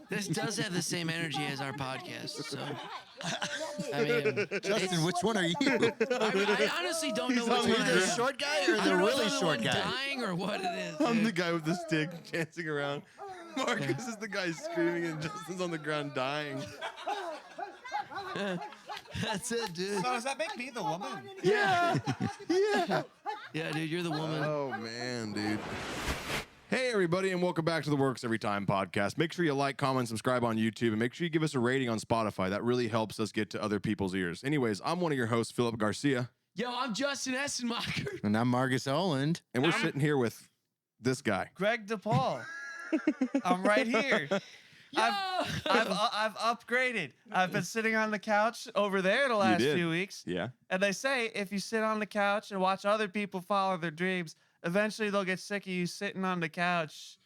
This does have the same energy as our podcast, so I mean, Justin, which one are you? I honestly don't know which Are one you I the am. short guy or I the don't know if really I'm the short one guy? dying or what it is. I'm the dude. guy with the stick dancing around. Markus is the guy screaming and Justin's on the ground dying. That's it, dude. So does that make me the woman? Yeah, Yeah. yeah, dude, you're the woman. Oh, man, dude. Hey, everybody, and welcome back to the Works Every Time podcast. Make sure you like, comment, subscribe on YouTube, and make sure you give us a rating on Spotify. That really helps us get to other people's ears. Anyways, I'm one of your hosts, Phillip Garcia, Yo, I'm Justin Essenmacher. And I'm Markus Oland. and we're sitting here with this guy. Greg DiPaul. I'm right here. I've upgraded. I've been sitting on the couch over there the last did. few weeks. Yeah. And they say if you sit on the couch and watch other people follow their dreams, eventually they'll get sick of you sitting on the couch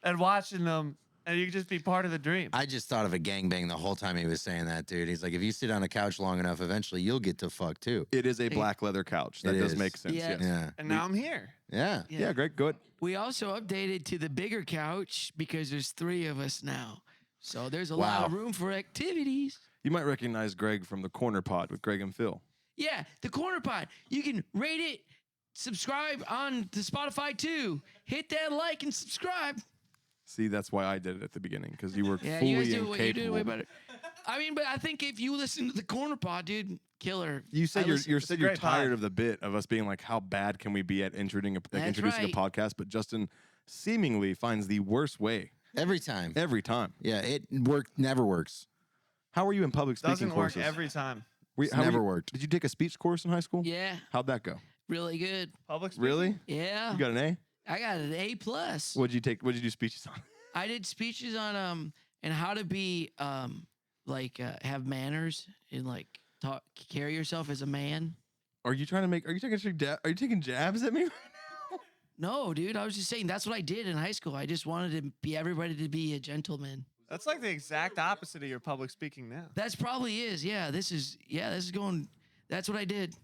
and watching them, and you can just be part of the dream. I just thought of a gangbang the whole time he was saying that, dude. He's like, if you sit on a couch long enough, eventually you'll get to fuck too. It is a black leather couch. That It does is. make sense, Yeah. yes. Yeah. And now I'm here. Yeah. Yeah, Greg, go ahead. We also updated to the bigger couch because there's 3 of us now. So there's a lot of room for activities. You might recognize Greg from the Corner Pod with Greg and Phil. Yeah, the Corner Pod. You can rate it, subscribe on to Spotify too. Hit that like and subscribe. See, that's why I did it at the beginning, because you were Yeah, fully you guys do you do incapable. way better. I mean, but I think if you listen to the Corner Pod, dude, killer. You said I you're listen- said a you're great tired pod. of the bit of us being like, how bad can we be at introducing That's a right. podcast? But Justin seemingly finds the worst way Every time. every time. Yeah, it never works. How are you in public speaking Doesn't work courses? every time. How never were you- worked. Did you take a speech course in high school? Yeah, How'd that go? really good. Public speaking? Really? Yeah, You got an A? I got an A plus. What'd you take? What'd you do speeches on? I did speeches on and how to be have manners and like talk carry yourself as a man. Are you taking jabs at me? No, dude, I was just saying that's what I did in high school. I just wanted to be everybody to be a gentleman. That's like the exact opposite of your public speaking now. That's probably is. Yeah, this is going. That's what I did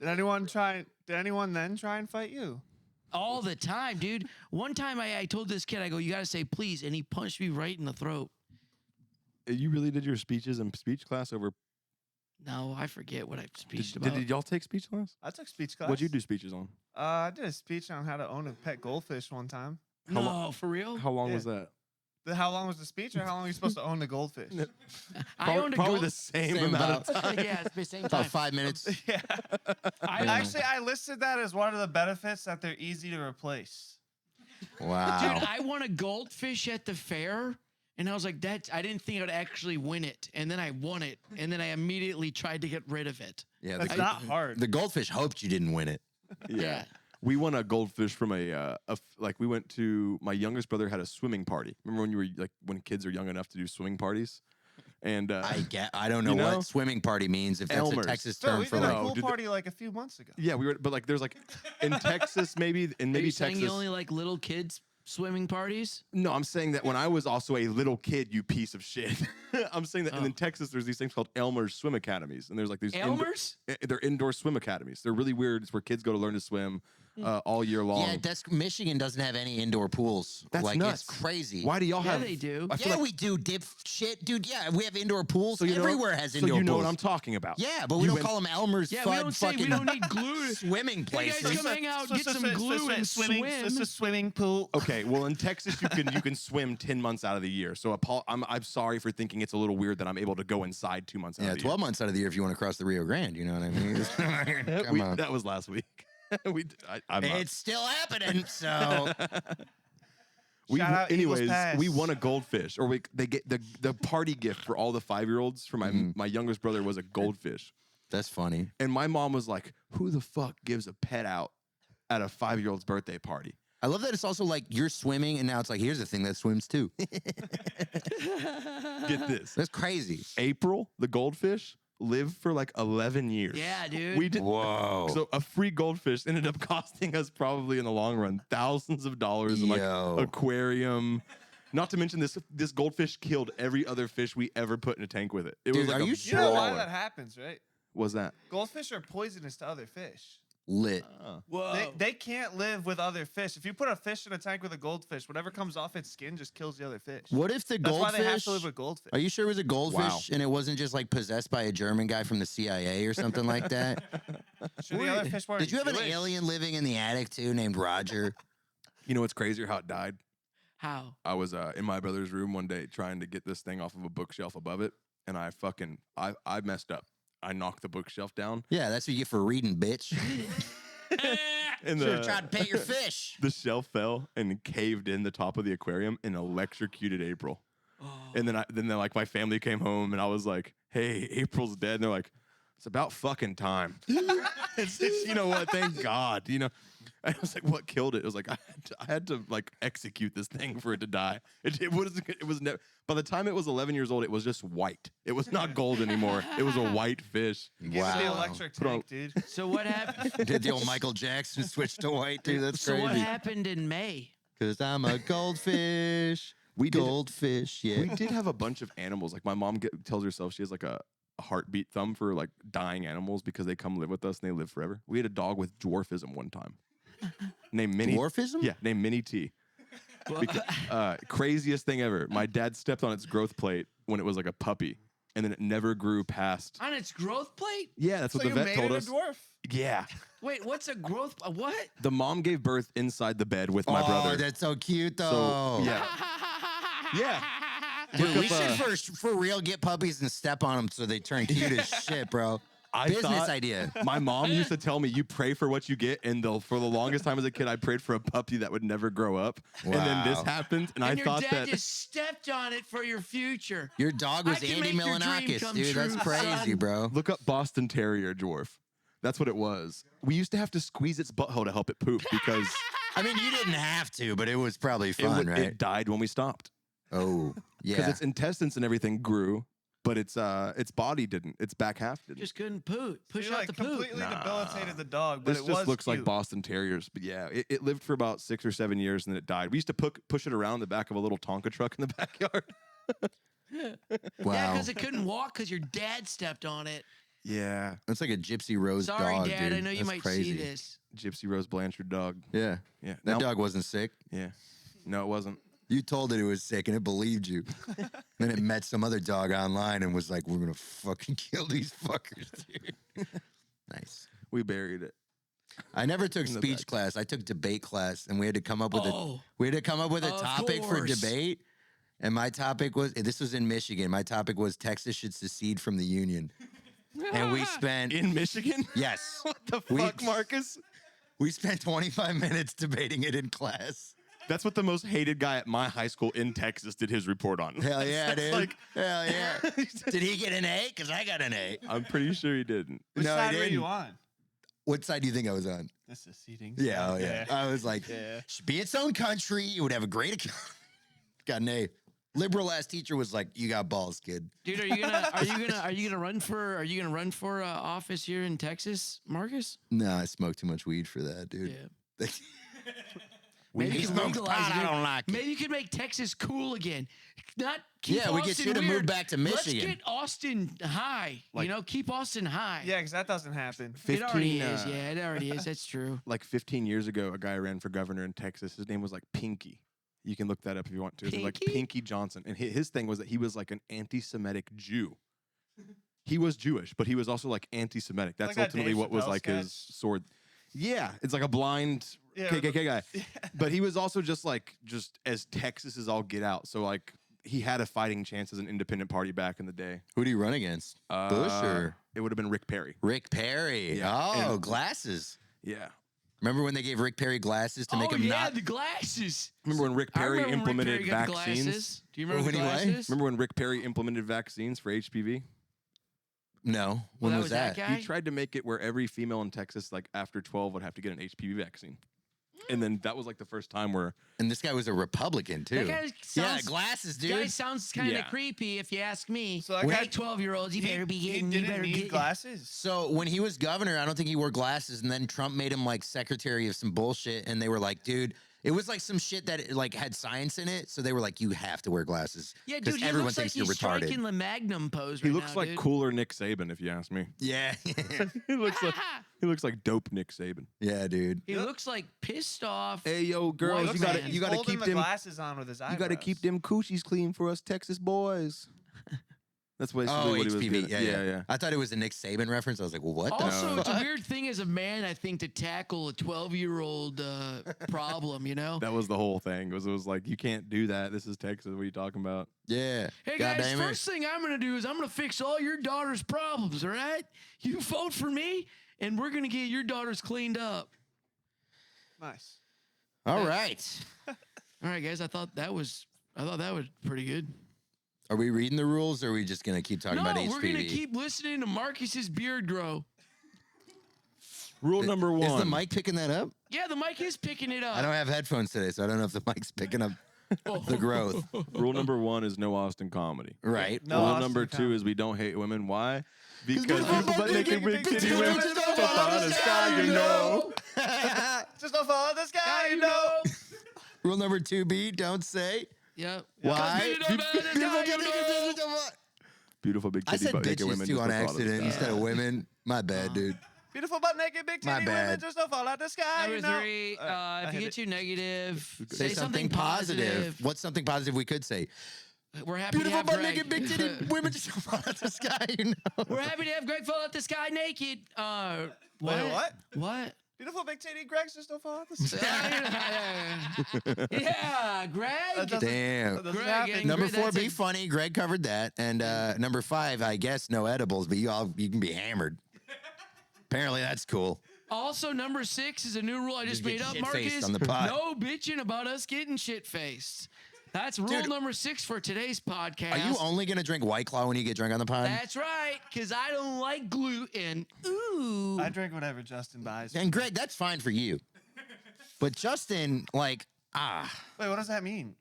Did anyone then try and fight you? all the time, dude. One time I told this kid, I go, you got to say please, and he punched me right in the throat. You really did your speeches in speech class over? No, I forget what I speeched about. Did y'all take speech class? I took speech class. What'd you do speeches on? I did a speech on how to own a pet goldfish one time. No, for real? How long Yeah. was that? How long was the speech, or how long are you supposed to own the goldfish? I owned a Probably gold. the same Same amount of time. Yeah, it's the same About time. 5 minutes. Yeah. I listed that as one of the benefits, that they're easy to replace. Wow. Dude, I won a goldfish at the fair, and I was like, I didn't think I'd actually win it. And then I won it, and then I immediately tried to get rid of it. Yeah, That's not hard. the goldfish hoped you didn't win it. Yeah. We won a goldfish from we went to, my youngest brother had a swimming party. Remember when you were when kids are young enough to do swimming parties? And I don't know You know? what swimming party means, if that's Elmer's. a Texas So term we for did a like. No, pool did party like a few months ago. yeah, we were, but like there's like in Texas maybe, Are you saying Texas. you only like little kids swimming parties? No, I'm saying that when I was also a little kid, you piece of shit. I'm saying that, and in Texas, there's these things called Elmer's swim academies, and there's like these Elmer's? they're indoor swim academies. They're really weird. It's where kids go to learn to swim all year long. Yeah, Michigan doesn't have any indoor pools. That's like, nuts. It's crazy. Why do y'all Yeah, have? they do. I feel Yeah, like, we do, shit, dude. Yeah, we have indoor pools. so you know- Everywhere has so indoor you know pools. what I'm talking about. Yeah, but we You don't went- call them Elmer's Yeah, we Fudd don't say we fucking don't need glue. swimming Hey, guys, places. come hang out, get some glue and swim. It's a swimming pool. Okay, well in Texas you can swim 10 months out of the year. So I'm sorry for thinking it's a little weird that I'm able to go inside 2 months out Yeah, of the 12 months out of the year if you want to cross the Rio Grande. You know what I mean? year. Come on. That was last week. I'm not. It's still happening. So Shout out Eagles anyways, Pass. we won a goldfish, or they get the party gift for all the 5-year-olds for my youngest brother was a goldfish, that's funny. and my mom was like, "Who the fuck gives a pet out at a 5-year-old's birthday party?" I love that it's also like you're swimming, and now it's like, here's a thing that swims too. Get this, That's crazy. April the goldfish lived for like 11 years. Yeah, dude. We did. Whoa. So a free goldfish ended up costing us probably in the long run thousands of dollars in like Yo. aquarium. Not to mention this goldfish killed every other fish we ever put in a tank with it. It Dude, was like are a you You know why brawler. that happens, right? Was that? Goldfish are poisonous to other fish. Lit. Whoa. They can't live with other fish. If you put a fish in a tank with a goldfish, whatever comes off its skin just kills the other fish. What if the That's goldfish? why they have to live with goldfish. Are you sure it was a goldfish Wow. and it wasn't just like possessed by a German guy from the CIA or something like that? Sure, the other fish weren't Did you have an Jewish. alien living in the attic too named Roger? You know what's crazier? How it died? How? I was in my brother's room one day trying to get this thing off of a bookshelf above it, and I messed up. I knocked the bookshelf down, Yeah, that's what you get for reading, bitch. and Should have tried to pet your fish. the shelf fell and caved in the top of the aquarium and electrocuted April. Oh. And then like my family came home and I was like, "Hey, April's dead." And they're like, "It's about fucking time." It's you know what? Thank God. You know, I was like, "What killed it?" It was like I had to like execute this thing for it to die. It was never. By the time it was 11 years old, it was just white. It was not gold anymore. It was a white fish. Give me Wow. the electric Put on- tank, dude. So what happened? Did the old Michael Jackson switch to white too? That's So what crazy. happened in May? Because I'm a goldfish. We did- Goldfish, yeah. We did have a bunch of animals. Like my mom tells herself she has like a heartbeat thumb for like dying animals because they come live with us and they live forever. We had a dog with dwarfism one time. Named Minnie. Dwarfism? Yeah, named Minnie T. Craziest thing ever. My dad stepped on its growth plate when it was like a puppy, and then it never grew past. On its growth plate? Yeah, that's what So the you vet made told it us. a dwarf. Yeah, Wait, what's a growth? What? the mom gave birth inside the bed with my oh, brother. that's so cute, So though. yeah, yeah. Dude, Look we up, should for real get puppies and step on them so they turn cute as shit, bro. I Business thought- idea. My mom used to tell me, "You pray for what you get," and for the longest time as a kid, I prayed for a puppy that would never grow up. And then this Wow. happened, and And I your thought dad that just stepped on it for your future. Your dog was I can Andy make your dream Milanakis, come dude. That's true, crazy, son. bro. look up Boston Terrier dwarf. That's what it was. We used to have to squeeze its butthole to help it poop because I mean, you didn't have to, but it was probably it, fun, right? it died when we stopped. Oh, Because yeah. its intestines and everything grew, but its body didn't. Its back half didn't. Just couldn't poop. Push You out like the poop. completely debilitated the dog, but This it just was looks like cute. Boston Terriers, but yeah, it lived for about 6 or 7 years and then it died. We used to push it around the back of a little Tonka truck in the backyard. Yeah, Wow. because it couldn't walk because your dad stepped on it. Yeah, That's like a Gypsy Rose Sorry, dog, Dad. dude. I know you That's might crazy. see this. Gypsy Rose Blanchard dog. Yeah. Yeah, That dog wasn't sick. Yeah, no, it wasn't. You told it it was sick and it believed you. Then it met some other dog online and was like, we're going to fucking kill these fuckers, dude. Nice. We buried it. I never took In the speech back. class. I took debate class and we had to come up with Oh, a of topic for course. debate. And my topic was, this was in Michigan. My topic was Texas should secede from the Union. And we spent, In Michigan? yes, What the We- fuck, Marcus? we spent 25 minutes debating it in class. That's what the most hated guy at my high school in Texas did his report on. Hell yeah, That's dude. like- Hell yeah. Did he get an A? Because I got an A. I'm pretty sure he didn't. Which No, he side were didn't. you on? What side do you think I was on? This is seating. Yeah, oh yeah. I was like, Yeah. should be its own country. It would have a great economy. Got an A. Liberal ass teacher was like, "You got balls, kid." dude, are you gonna run for office here in Texas, Marcus? No, I smoke too much weed for that, dude. Yeah. Maybe you he can smokes legalize pot. it I here. don't like it. Maybe you could make Texas cool again. Not keep Yeah, we get Austin you to move weird. back to Michigan. Let's get Austin high. Like- Keep Austin high. Yeah, because that doesn't happen. It already 15, is. Yeah, it already is. That's true. Like 15 years ago, a guy ran for governor in Texas. His name was like Pinky. You can look that up if you want to. It's like Pinky? Pinky Johnson. And his thing was that he was like an anti-Semitic Jew. He was Jewish, but he was also like anti-Semitic. That's Like that ultimately Dave what was Chappelle like his sketch? sword. Yeah, it's like a blind Yeah, KKK guy. But he was also just as Texas as all get out. So like he had a fighting chance as an independent party back in the day. Who do you run against? Bush or It would have been Rick Perry. Rick Perry? Yeah, Oh, and- glasses. Yeah. Remember when they gave Rick Perry glasses to make Oh him yeah, not? the glasses. Remember when Rick I Perry remember when Rick implemented Perry got the vaccines? glasses. Do you remember the When he what? glasses? Remember when Rick Perry implemented vaccines for HPV? No. When that was was that? that guy? He tried to make it where every female in Texas, like after 12, would have to get an HPV vaccine. And then that was like the first time where And this guy was a Republican too. That guy Yeah, sounds, glasses, guy dude. sounds kind of Yeah. creepy if you ask me. So that Hey, guy- 12-year-olds, you better be He getting. You didn't better need get glasses. So when he was governor, I don't think he wore glasses, and then Trump made him like secretary of some bullshit, and they were like, dude, It was like some shit that like had science in it, so they were like, "You have to wear glasses." Yeah, 'Cause dude, he everyone looks like thinks you're he's retarded. striking the Magnum pose He right looks now, like dude. cooler Nick Saban, if you ask me. Yeah, he looks like dope Nick Saban. yeah, dude. He looks like pissed off. Hey yo, girls, White you gotta man. you gotta holding keep the them glasses on with his eyebrows. you gotta keep them coochies clean for us Texas boys. That's basically Oh, what he was HPV. getting. Yeah. I thought it was a Nick Saban reference. I was like, well, what Also, the it's a fuck? weird thing as a man, I think, to tackle a 12-year-old problem, you know? That was the whole thing. It was like, you can't do that. This is Texas. What are you talking about? Yeah. Hey, God guys, damn it. first thing I'm going to do is I'm going to fix all your daughter's problems, all right? You vote for me, and we're going to get your daughters cleaned up. Nice. All right. All right, guys, I thought that was pretty good. Are we reading the rules, or are we just gonna keep talking No, about HPV? we're going to keep listening to Marcus's beard grow. Rule number one. Is the mic picking that up? Yeah, the mic is picking it up. I don't have headphones today, so I don't know if the mic's picking up the growth. Rule number one is no Austin comedy. Right. No Rule Austin number two comedy. is we don't hate women. Why? Because people people butt that naked naked, big big titty titty women women don't fall out of the sky, you know. Just don't fall out the sky, you you know. Rule number 2B, don't say. Yep. Why? Beautiful big I titty said butt naked bitches women too just on don't fall out of the accident sky. instead of women. My bad, dude. Beautiful butt naked, big My titty women bad. just don't fall out the sky, Number you know. three, I if you hit get it. too negative, Say something positive. What's something positive we could say? We're happy to Beautiful have butt Greg. naked, big titty women just fall out of the sky, you know. We're happy to have Greg fall out the sky naked. What? what? What? Beautiful big titty Gregs just don't fall out the sky. Yeah, Greg. That doesn't- Damn. that doesn't Greg, happen. getting Number Greg, 4, that's be funny. Greg covered that. And number 5, I guess no edibles, but you can be hammered. Apparently that's cool. Also, number 6 is a new rule I just Just get made up, shit-faced Marcus. on the pod. No bitching about us getting shit-faced. That's rule Dude, number 6 for today's podcast. Are you only going to drink White Claw when you get drunk on the pod? That's right, because I don't like gluten. Ooh. I drink whatever Justin buys. And Greg, that's fine for you. But Justin, like, Wait, what does that mean?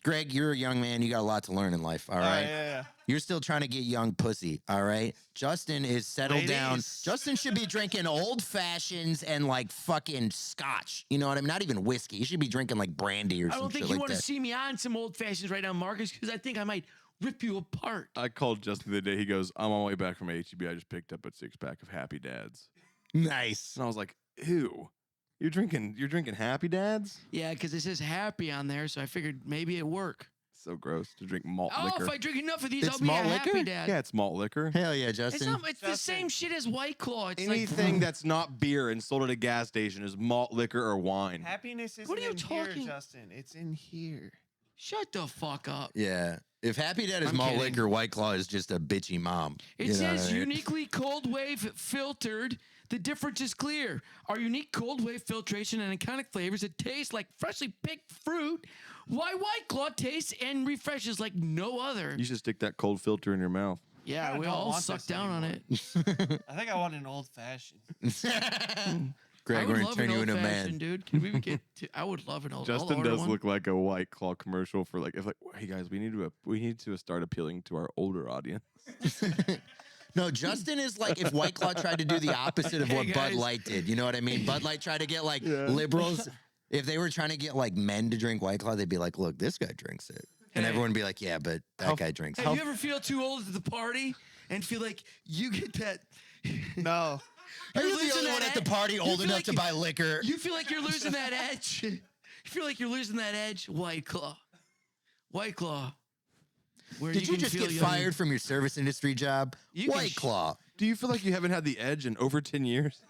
Greg, you're a young man. You got a lot to learn in life, all right? Yeah. You're still trying to get young pussy, all right? Justin is settled down. Ladies. Justin should be drinking old fashions and like fucking scotch. You know what I mean? Not even whiskey. He should be drinking like brandy or I some don't think shit you like want to that. see me on some old fashions right now, Marcus, because I think I might rip you apart. I called Justin the other day. He goes, I'm on my way back from HEB. I just picked up a 6-pack of Happy Dads. Nice. And I was like, ew. You're drinking Happy Dads? Yeah, because it says happy on there, so I figured maybe it'd work. So gross to drink malt Oh, liquor. if I drink enough of these, It's I'll be a malt happy liquor? dad. Yeah, it's malt liquor. Hell yeah, It's Justin. not. It's the Justin. same shit as White Claw. It's Anything that's not beer and sold at a gas station is malt liquor or wine. Happiness isn't What are you in here, talking- Justin. It's in here. shut the fuck up. Yeah. If Happy Dad is I'm malt kidding. liquor, White Claw is just a bitchy mom. It You know what says I mean? uniquely cold wave filtered. The difference is clear. Our unique cold wave filtration and iconic flavors that taste like freshly picked fruit. Why White Claw tastes and refreshes like no other. You should stick that cold filter in your mouth. Yeah, kinda we don't all want suck this down on it. I think I want an old fashioned. Greg, I we're would going love to turn an you old into a fashioned, man. dude. Can we get to? I would love an old. I'll Justin order does one. look like a White Claw commercial for like, if like, hey guys, we need to start appealing to our older audience. No, Justin is like if White Claw tried to do the opposite of Hey, what Bud guys. Light did. You know what I mean? Bud Light tried to get like liberals. If they were trying to get like men to drink White Claw, they'd be like, look, this guy drinks it. And Hey. everyone would be like, yeah, but that guy drinks Hey, it. you ever feel too old at the party and feel like you get that? No. Are you You're the losing only one that at the ed- party you old feel enough like to you- buy liquor? You feel like you're losing that edge. You feel like you're losing that edge. White Claw. White Claw. Where Did you can just feel get young. fired from your service industry job? You can White sh- Claw. Do you feel like you haven't had the edge in over 10 years?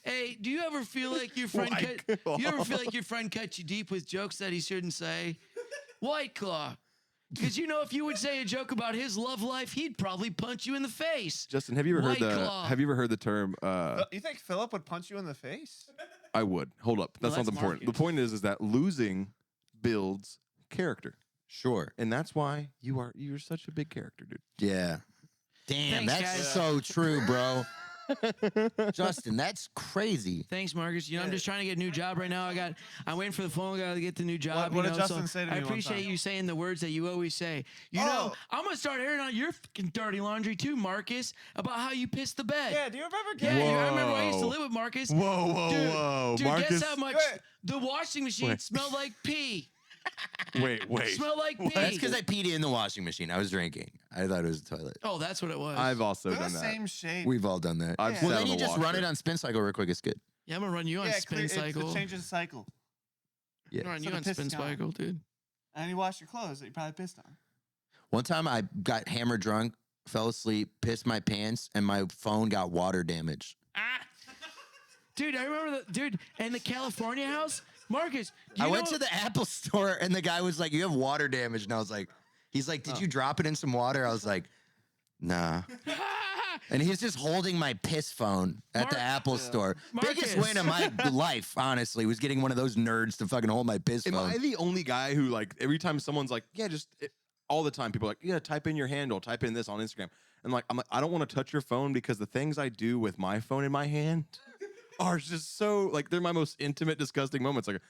Hey, do you ever feel like your friend White cut, Claw. you ever feel like your friend cut you deep with jokes that he shouldn't say? White Claw. Because you know if you would say a joke about his love life, he'd probably punch you in the face. Justin, have you ever White heard Claw. the term You think Phillip would punch you in the face? I would. Hold up. That's not that's the point. The Marcus. point is that losing builds character. Sure. And that's why you're such a big character, dude. Yeah. Damn, Thanks, that's guys. so true, bro. Justin, that's crazy. Thanks, Marcus. You know, I'm just trying to get a new job right now. I'm waiting for the phone guy to get the new job. What you did know, Justin say to me I one appreciate time? you saying the words that you always say. You know, I'm gonna start airing out your fucking dirty laundry too, Marcus, about how you pissed the bed. Yeah, do you remember? Yeah, Gary? I remember I used to Whoa. live with Marcus. Whoa. Dude, Marcus. guess how much the washing machine smelled like pee. Wait. Smelled like pee. That's because I peed in the washing machine. I was drinking. I thought it was a toilet. Oh, that's what it was. I've also They're done the that. same shape. We've all done that. I've Yeah. sat Well, on then you the just run washer. it on spin cycle real quick. It's good. Yeah, I'm gonna run you on spin cycle. It changes the cycle. Yeah. I'm gonna run So you the on piss spin is gone. cycle, dude. And you wash your clothes that you probably pissed on. One time I got hammered drunk, fell asleep, pissed my pants, and my phone got water damage. Dude, I remember in the California house, Marcus. I went to the Apple store and the guy was like, "You have water damage," and I was like, "He's like, did you drop it in some water?" I was like, "Nah." And he's just holding my piss phone at the Apple store. Biggest Marcus. win of my life, honestly, was getting one of those nerds to fucking hold my piss Am phone. I the only guy who, like, every time someone's like, all the time, people are like, yeah, type in your handle, type in this on Instagram. And I'm like, I don't want to touch your phone because the things I do with my phone in my hand are just so, like, they're my most intimate, disgusting moments. Like,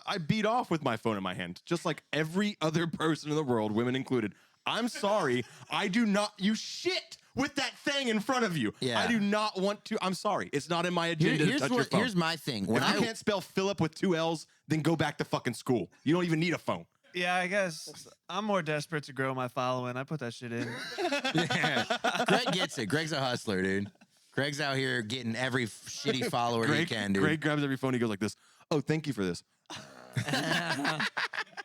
I beat off with my phone in my hand, just like every other person in the world, women included. I'm sorry, I do not, you shit with that thing in front of you. Yeah. I do not want to, I'm sorry. It's not in my agenda to touch your phone. Here's my thing. When If you I can't spell Phillip with 2 L's, then go back to fucking school. You don't even need a phone. Yeah, I guess I'm more desperate to grow my following. I put that shit in. Greg gets it. Greg's a hustler, dude. Greg's out here getting every shitty follower he can, dude. Greg grabs every phone. He goes like this. Oh, thank you for this.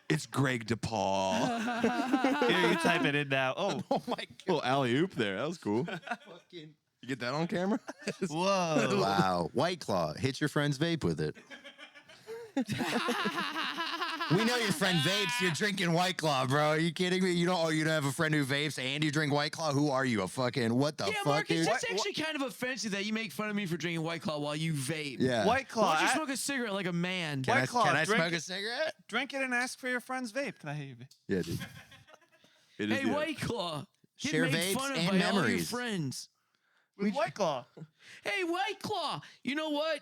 It's Greg DiPaul. Here, you type it in now. Oh, Oh my god. Little alley oop there. That was cool. You get that on camera? whoa. Wow. White Claw. Hit your friend's vape with it. We know your friend vapes. You're drinking White Claw, bro. Are you kidding me? You don't have a friend who vapes and you drink White Claw? Who are you? A fucking what the Yeah, fuck, Marcus, dude? that's actually kind of offensive that you make fun of me for drinking White Claw while you vape. Yeah. White Why Claw. don't you smoke a cigarette like a man? Can I, White Claw, can I drink smoke it. a cigarette? Drink it and ask for your friend's vape. Can I hear you? Yeah, dude. It is Hey, the- White Claw. Get Share made vapes fun of and by all your memories. friends. With White Claw. Hey, White Claw. You know what?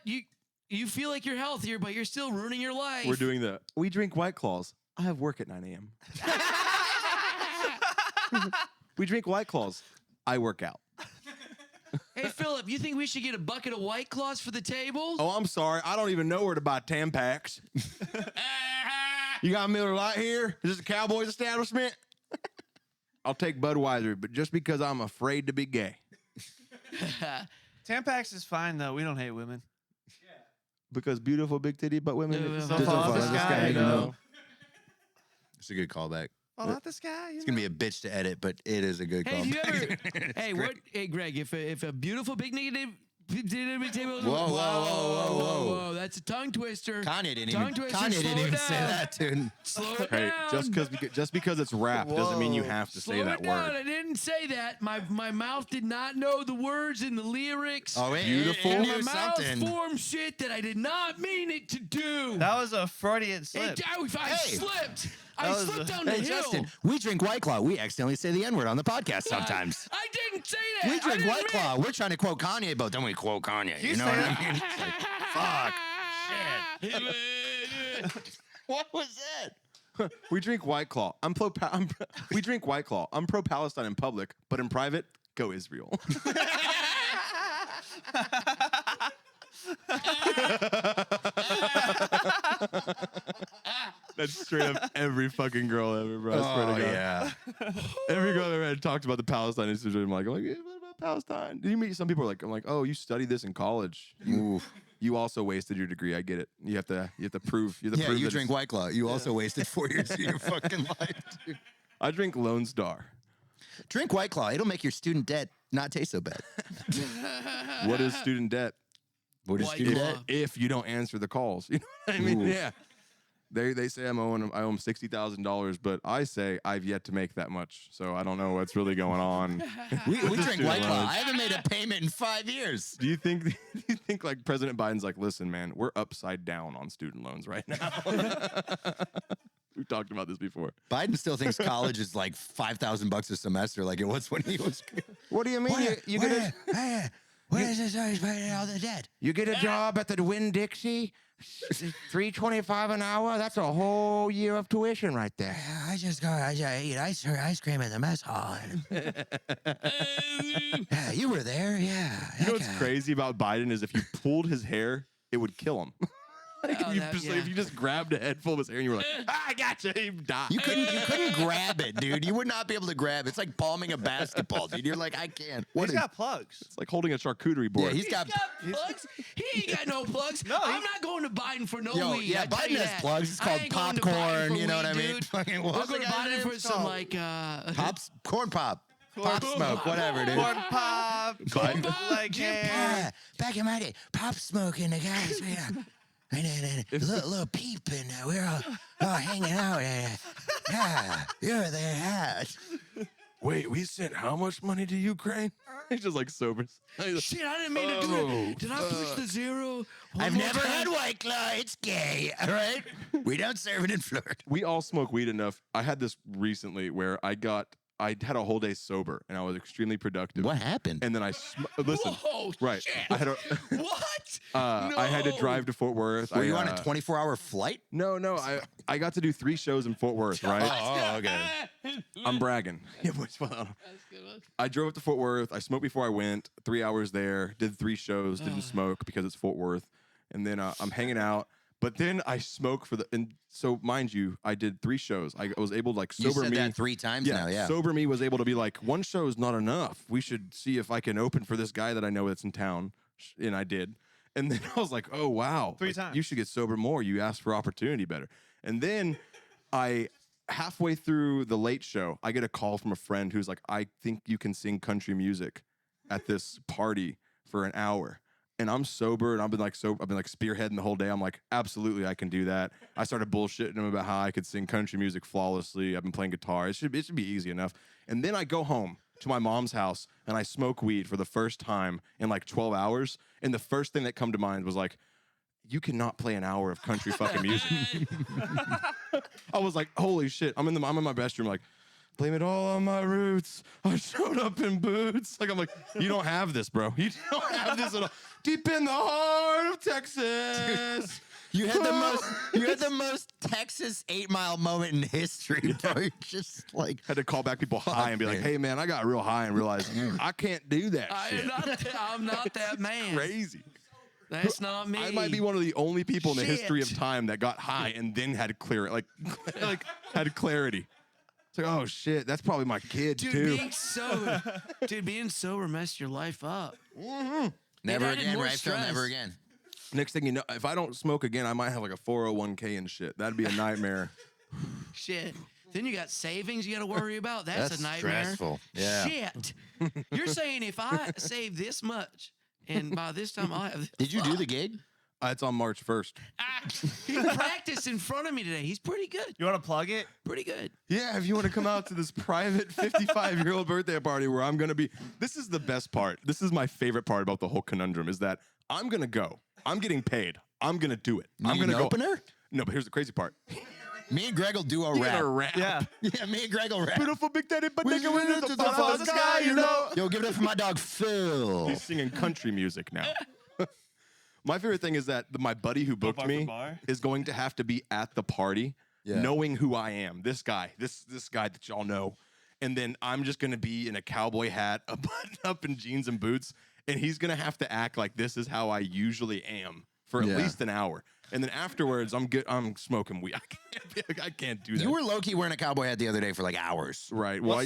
You feel like you're healthier, but you're still ruining your life. We're doing the. We drink White Claws. I have work at 9 a.m. We drink White Claws. I work out. Hey, Phillip, you think we should get a bucket of White Claws for the table? Oh, I'm sorry. I don't even know where to buy Tampax. You got Miller Lite here? Is this a Cowboys establishment? I'll take Budweiser, but just because I'm afraid to be gay. Tampax is fine, though. We don't hate women. Because beautiful big titty butt women. Yeah, So Just follow follow this this guy, guy, you you know. know. It's a good callback. Follow out this guy. It's gonna be a bitch to edit, but it is a good Hey, have you callback. ever? Hey, what? Hey, Greg, if a beautiful big negative table. Whoa. That's a tongue twister. Kanye didn't Tongue even. twister, Kanye slow didn't it even say down. that, dude. Slow it Hey, down. just because it's rap doesn't mean you have to Slow say it that down. word. I didn't say that. My mouth did not know the words in the lyrics. Oh, it, Beautiful. It, And knew my mouth something. formed shit that I did not mean it to do. That was a Freudian slip. I Hey. slipped. I That was slipped a- down the Hey, hill. Justin, we drink White Claw. We accidentally say the N-word on the podcast sometimes. I didn't say that. We I drink didn't White mean- Claw. We're trying to quote Kanye, but then we quote Kanye. You know what I mean? It's like, fuck. What was that? We drink White Claw. We drink White Claw. I'm pro-Palestine in public, but in private, go Israel. That's straight up every fucking girl ever, bro. I swear Oh, to God. yeah. Every girl I ever had talks about the Palestine issue. I'm like, yeah, what about Palestine? Do you meet some people? I'm like, oh, you studied this in college. Oof. You also wasted your degree. I get it. You have to prove. You have to Yeah, prove you that drink it's- White Claw. You also wasted 4 years of your fucking life, dude. I drink Lone Star. Drink White Claw. It'll make your student debt not taste so bad. What is student debt? What is White student Claw. debt? If you don't answer the calls, you know what I mean? Ooh. Yeah. They say I owe them $60,000, but I say I've yet to make that much, so I don't know what's really going on. We drink Student White Claw. loans. I haven't made a payment in 5 years. Do you think like President Biden's like, listen, man, we're upside down on student loans right now? We've talked about this before. Biden still thinks college is like $5,000 a semester, like it was when he was. What do you mean? Where's this always paying all the debt? You get a job at the Winn-Dixie, $3.25 an hour. That's a whole year of tuition right there. I just eat ice cream in the mess hall. Yeah, you were there, yeah. You know what's crazy about Biden is if you pulled his hair, it would kill him. Like if you just grabbed a head full of his hair and you were like, I got you, he died. You couldn't grab it, dude. You would not be able to grab it. It's like palming a basketball, dude. You're like, I can't. He's got plugs. It's like holding a charcuterie board. Yeah, he's got plugs. He ain't got no plugs. No, I'm not going to Biden for no Yo, weed. yeah, I tell Biden you has that. plugs. It's I called ain't going to Biden popcorn. for You know weed, what I mean? dude. Fucking We'll what's go the to guy's Biden name? for some like corn pop, pop smoke, whatever, dude. Corn pop. Corn pop, Like Jim hair. Yeah, back in my day, pop smoking, the guys, and a little peep, and we're all hanging out. Yeah, you're there. Yeah. Wait, we sent how much money to Ukraine? He's just like sober. shit. I didn't mean to do it. Did I push the zero? I've never had White Claw. It's gay, all right? We don't serve it in Florida. We all smoke weed enough. I had this recently where I had a whole day sober and I was extremely productive. What happened? And then listen. Whoa, Right. shit. I had What? I had to No. drive to Fort Worth. Were you on a 24-hour flight? No. I got to do 3 shows in Fort Worth, right? Oh, okay. I'm bragging. Yeah, I drove up to Fort Worth. I smoked before I went. 3 hours there. Did 3 shows. Didn't smoke because it's Fort Worth. And then I'm hanging out. But then I smoke and so mind you, I did 3 shows. I was able to like You sober said me. that 3 times now, yeah. Sober me was able to be like, 1 show is not enough. We should see if I can open for this guy that I know that's in town. And I did. And then I was like, oh, wow. 3 like, times. You should get sober more. You asked for opportunity better. And then halfway through the late show, I get a call from a friend who's like, I think you can sing country music at this party for an hour. And I'm sober, and I've been like spearheading the whole day. I'm like, absolutely, I can do that. I started bullshitting him about how I could sing country music flawlessly. I've been playing guitar. It should be easy enough. And then I go home to my mom's house, and I smoke weed for the first time in like 12 hours. And the first thing that come to mind was like, you cannot play an hour of country fucking music. I was like, holy shit. I'm in my bedroom like, blame it all on my roots. I showed up in boots. Like, I'm like, you don't have this, bro. You don't have this at all. Deep in the heart of Texas. You had the most Texas 8 Mile moment in history, bro. You're just like Had to call back people high and be like, hey, man, I got real high and realized I can't do that shit. I'm not that man. Crazy. That's not me. I might be one of the only people in the history of Shit. time that got high and then had had clarity. It's like, oh shit, that's probably my kid Dude, too. being sober messed your life up. never added again, more right, Phil? stress. Never again. Next thing you know, if I don't smoke again, I might have like a 401k and shit. That'd be a nightmare. Shit. Then you got savings you got to worry about. That's a nightmare. stressful. Yeah. Shit. You're saying if I save this much, and by this time I'll have. Did you do the gig? It's on March 1st. He practiced in front of me today. He's pretty good. You want to plug it? Pretty good. Yeah, if you want to come out to this private 55-year-old birthday party where I'm going to be. This is the best part. This is my favorite part about the whole conundrum is that I'm going to go. I'm getting paid. I'm going to do it. I'm going to go. Opener? No, but here's the crazy part. Me and Greg will do a You're rap. gonna rap. Yeah. Yeah, me and Greg will rap. Beautiful big daddy, but they go into the top bottom of the sky, you know. Yo, give it up for my dog, Phil. He's singing country music now. My favorite thing is that my buddy who booked bar me for bar? is going to have to be at the party, knowing who I am. This guy, this guy that y'all know, and then I'm just gonna be in a cowboy hat, a button up in jeans and boots, and he's gonna have to act like this is how I usually am for at least an hour. And then afterwards, I'm good. I'm smoking weed. I can't do that. You were low-key wearing a cowboy hat the other day for like hours. right. Well,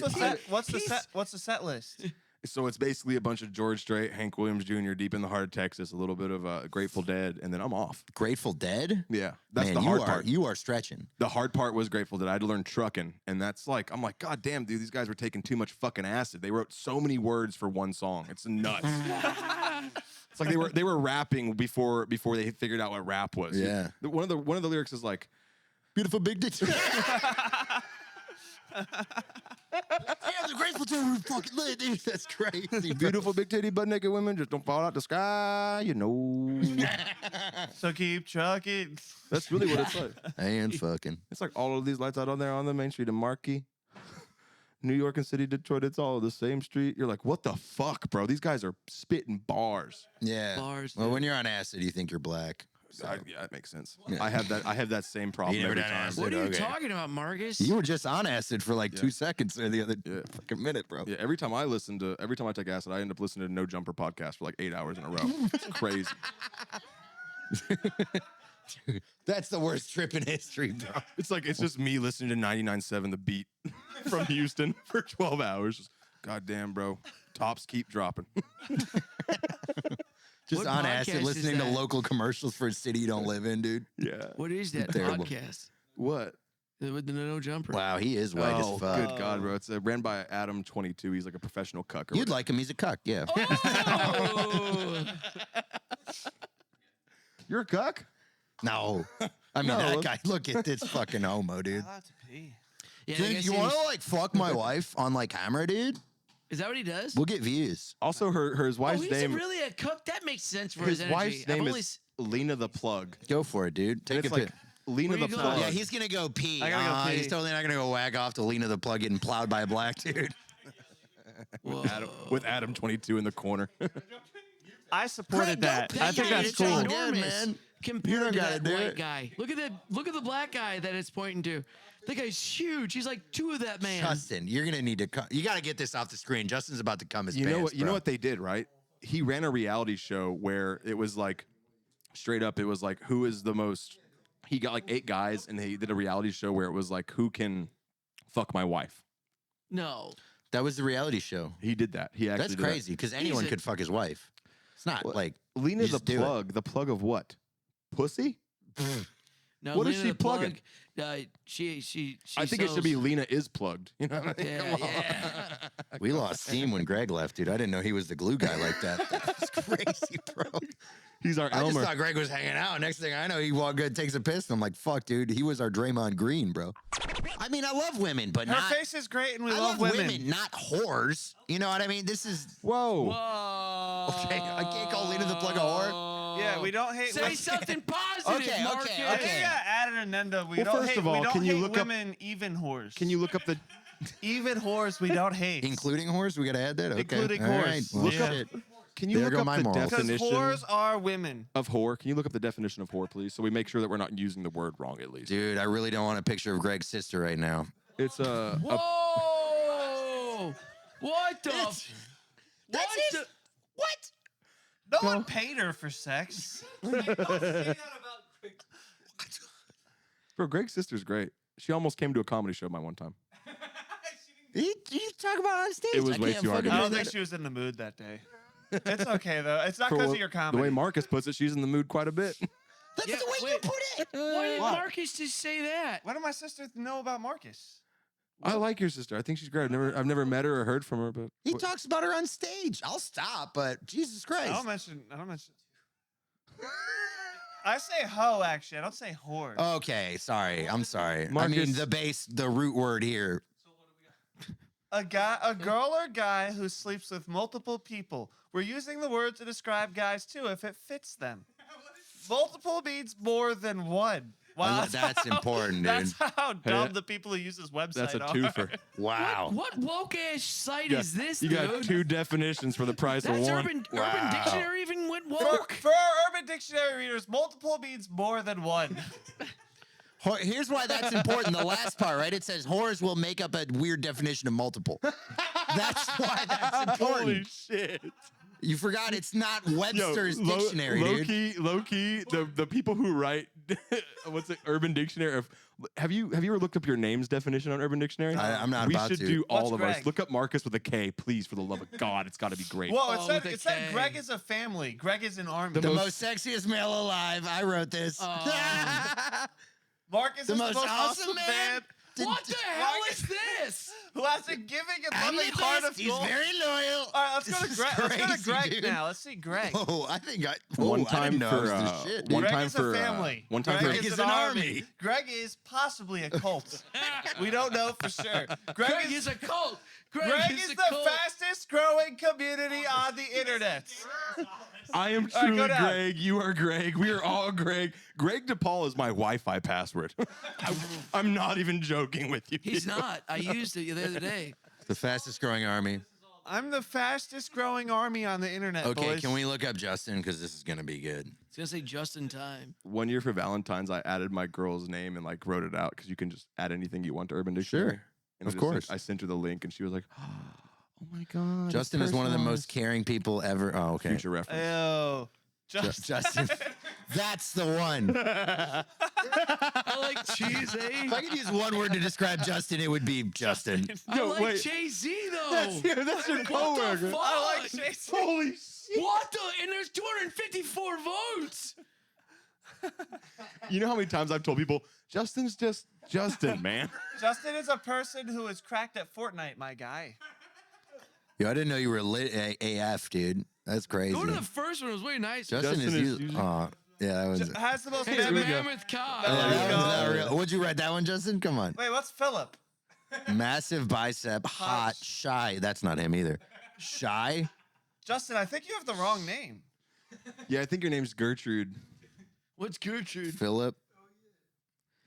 What's the set list? so it's basically a bunch of George Strait, Hank Williams Jr., Deep in the Heart of Texas, a little bit of Grateful Dead, and then I'm off. Grateful Dead? Yeah, that's Man, the hard part. You are stretching. The hard part was Grateful Dead. I had to learn trucking, and that's like, I'm like, God damn, dude, these guys were taking too much fucking acid. They wrote so many words for one song. It's nuts. It's like they were rapping before they figured out what rap was. Yeah. One of the lyrics is like, Beautiful big dick. Yeah, the Grateful Dead were fucking lit, dude. That's crazy. beautiful big titty butt naked women just don't fall out the sky, you know. So keep trucking. That's really what it's like. And fucking. It's like all of these lights out on there on the main street in Marquee. New York and City, Detroit, it's all the same street. You're like, what the fuck, bro? These guys are spitting bars. Yeah. Bars, Well, dude. when you're on acid, you think you're black. So. Yeah, that makes sense. I have that same problem You never every done time. acid? What are you Okay. talking about, Marcus? You were just on acid for like 2 seconds there the other Yeah. fucking minute, bro. Yeah, every time I take acid, I end up listening to No Jumper podcast for like 8 hours in a row. It's crazy. That's the worst trip in history, bro. It's just me listening to 99.7 The Beat from Houston for 12 hours. Just, God damn, bro. Tops keep dropping. Just What on podcast acid, is listening to that? local commercials for a city you don't live in, dude. Yeah. What is that Terrible. podcast? What? With the no jumper. Wow, he is white Oh, as fuck. good God, bro. It's ran by Adam 22. He's like a professional cuck. Or You'd like him. He's a cuck, yeah. Oh! You're a cuck? No. I mean, No. that guy, look at this fucking homo, dude. Allowed to pee. Yeah, I Dude, guess you he want to, was- like, fuck my wife on, like, camera, dude? Is that what he does? We'll get views. Also, his Oh, wife's he's name. really a cook. That makes sense for his, His energy. wife's I've name only is Lena the Plug. Go for it, dude. And Take it's a like pic. Lena Where the you going? Plug. Yeah, he's going to go pee. I gotta go pee. He's totally not going to go wag off to Lena the Plug getting plowed by a black dude. Whoa. with Adam 22 in the corner. I supported that. Greg, I think guy that's is cool. ginormous Good, man. You compared don't to gotta that do white it. guy. Look at the black guy that it's pointing to. That guy's huge. He's like 2 of that man. Justin, you're going to need to come. You got to get this off the screen. Justin's about to come his You know pants, what? You know bro. what they did, right? He ran a reality show where it was like, straight up, it was like, who is the most? He got like 8 guys, and he did a reality show where it was like, who can fuck my wife? No. That was the reality show. He did that. He actually. That's did that. crazy because anyone a- could fuck his wife. It's not What? like Lena you the just do it. Plug. The plug of what? Pussy? No, What is Lena she the Plug, plugging? She I think it should be Lena is plugged. You know what I mean? Yeah, Come on. yeah. we lost steam when Greg left, dude. I didn't know he was the glue guy like that. That's crazy, bro. He's our I just Elmer. thought Greg was hanging out. Next thing I know, he walked good, takes a piss. And I'm like, fuck, dude. He was our Draymond Green, bro. I mean, I love women, but Her not. face is great, and we I love women. not whores. You know what I mean? This is Whoa. Whoa. okay. I can't call Lena the Plug a whore. Yeah, we don't hate Say women. something positive, Okay, Marcus. okay, I okay. think I added an endo. We Well, don't first hate. of all, we don't can you hate look up- women, even whores. Can you look up the even whores? We don't hate. Including whores? We got to add that? Okay. Including All whores. right. Well, Look up- shit. Can you There look go up my the morals. Because definition whores are women. of whore? Can you look up the definition of whore, please, so we make sure that we're not using the word wrong at least? Dude, I really don't want a picture of Greg's sister right now. It's a Whoa! What the? That's what his- the? What? No one paid her for sex. bro. Greg's sister's great. She almost came to a comedy show my one time. You talk about on stage. It was I way can't too hard to fucking I do. don't do think that. she was in the mood that day. It's okay though. It's not For because what- of your The comedy. way Marcus puts it, she's in the mood quite a bit. That's Yeah, the way you wait. put it. Why did What? Marcus just say that? What do my sisters know about Marcus? I like your sister. I think she's great. I've never met her or heard from her, but He talks about her on stage. I'll stop, but Jesus Christ. I don't mention. I say hoe actually. I don't say whore. Okay, sorry. I'm sorry. I Marcus- mean, the root word here. A girl or guy who sleeps with multiple people. We're using the word to describe guys too, if it fits them. Multiple means more than one. Wow, That's important, dude. That's how dumb Hey, the people who use this website that's a are. twofer. Wow. What woke ass site You is this, you dude? got 2 definitions for the price That's of one. Urban Wow. Dictionary even went For, woke. for our Urban Dictionary readers, multiple means more than one. Here's why that's important. The last part, right? It says whores will make up a weird definition of multiple. That's why that's important. Holy shit. You forgot it's not Webster's dictionary, dude. Low key, the people who write what's it, Urban Dictionary of have you ever looked up your name's definition on Urban Dictionary? I'm not We about should to. do all What's of ours. Greg? Look up Marcus with a K, please, for the love of God. It's got to be great. Whoa, Oh, it with a said K. Greg is a family. Greg is an army. The most sexiest male alive. I wrote this. Marcus the is most the most awesome man. What the hell is this? who has a giving and I'm loving the heart best. of He's gold. very loyal. All right, let's go to This is Greg. Let's go to crazy, Greg dude. now. Let's see Greg. Oh, I think I. One I time didn't know I for was this shit, dude. one Greg time is for a family. one time Greg for is is an an army. army. Greg is possibly a cult. We don't know for sure. Greg is a cult. Greg is a the cult. fastest growing community on the internet. I am All right, truly go down. Greg. You are Greg. We are all Greg. Greg DiPaul is my Wi-Fi password. I'm not even joking with you. He's not. I used it the other day. The fastest growing army. I'm the fastest growing army on the internet, Okay, boys. can we look up Justin? Because this is going to be good. It's gonna say just in time. One year for Valentine's, I added my girl's name and like wrote it out because you can just add anything you want to Urban Dictionary. Sure. And Of I just course. I sent her the link and she was like, "Oh my god." Justin it's is one of the most personalized." caring people ever. Oh, okay. Future reference. Ew. Justin. That's the one. I like cheese, eh? If I could use one word to describe Justin, it would be Justin. I Yo, like wait. Jay-Z though. That's your What the coworker. fuck? I like Jason. Holy shit. What the? And there's 254 votes. You know how many times I've told people, Justin's just Justin, man. Justin is a person who is cracked at Fortnite, my guy. Yo, I didn't know you were lit AF, dude. That's crazy. Go to the first one. It was way nice. Justin Justin is is you. usually- Oh, yeah, that was. Has the most Hey, it's a mammoth. mammoth cock. Yeah, Yeah, there that you was go. not real. Would you write that one, Justin? Come on. Wait, what's Phillip? Massive bicep, hot, shy. That's not him either. Shy? Justin, I think you have the wrong name. Yeah, I think your name's Gertrude. What's Gertrude? Phillip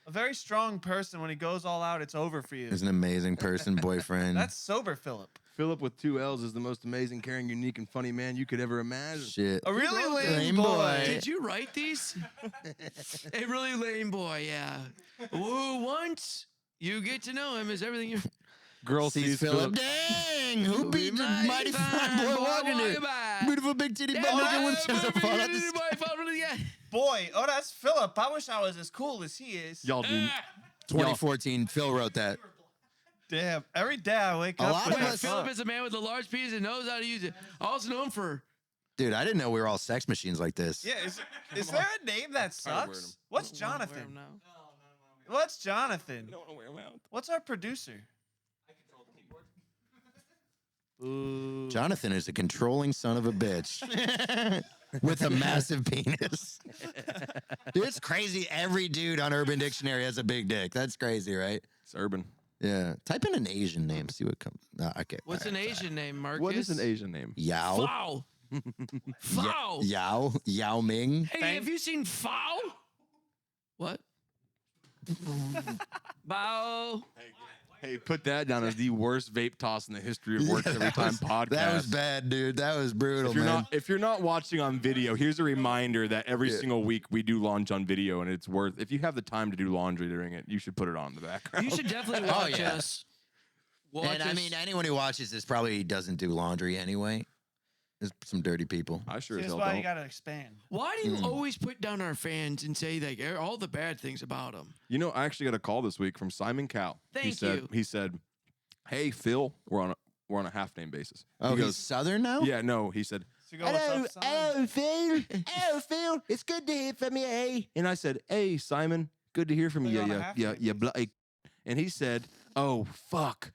A very strong person. When he goes all out, it's over for you. is an amazing person, boyfriend. That's sober Phillip. Phillip with 2 L's is the most amazing, caring, unique, and funny man you could ever imagine. Shit. A really lame Lame boy. boy. Did you write these? A really lame boy, yeah. Who once you get to know him is everything you. Girl Sees sees Phillip. Phillip. Dang! Who beat the Mighty mighty fine fine boy boy walking here? walking by. Beautiful big titty butt looking with just a fall out the sky. Boy, oh, that's Phillip. I wish I was as cool as he is. Y'all do. 2014, Phil wrote that. Damn. Every day I wake A up lot with of that us- Phillip thought. is a man with a large penis and knows how to use it. Also known for. Dude, I didn't know we were all sex machines like this. Yeah, is there a name that wearing 'em. sucks? What's Wear 'em Jonathan? now. What's Jonathan? don't want to wear them out. What's our producer? Ooh. Jonathan is a controlling son of a bitch with a massive penis. Dude, it's crazy. Every dude on Urban Dictionary has a big dick. That's crazy, right? It's urban. Yeah. Type in an Asian name, see what comes. No, okay. What's all an right, Asian name, Marcus? What is an Asian name? Yao. Foul. Foul. Yao Ming. Hey, Bang. have you seen Foul? What? Bow. Hey, put that down as the worst vape toss in the history of Works Every Time podcast. That was bad, dude. That was brutal, man. If you're not watching on video, here's a reminder that every single week we do launch on video, and it's worth. If you have the time to do laundry during it, you should put it on in the background. You should definitely watch yeah. us. Watch And I us. mean, anyone who watches this probably doesn't do laundry anyway. There's some dirty people. I sure as Here's hell why don't. you gotta expand. Why do you always put down our fans and say like all the bad things about them? You know, I actually got a call this week from Simon Cowell. Thank said, you. He said, "Hey Phil, we're on a half name basis." Oh, he he's Southern now? "Yeah, no." He said, So you go, what's up, son? Phil. Hello, Phil. It's good to hear from you, hey. and I said, "Hey Simon, good to hear from So you. you're on a Yeah, half yeah, name yeah." basis. And he said, "Oh fuck."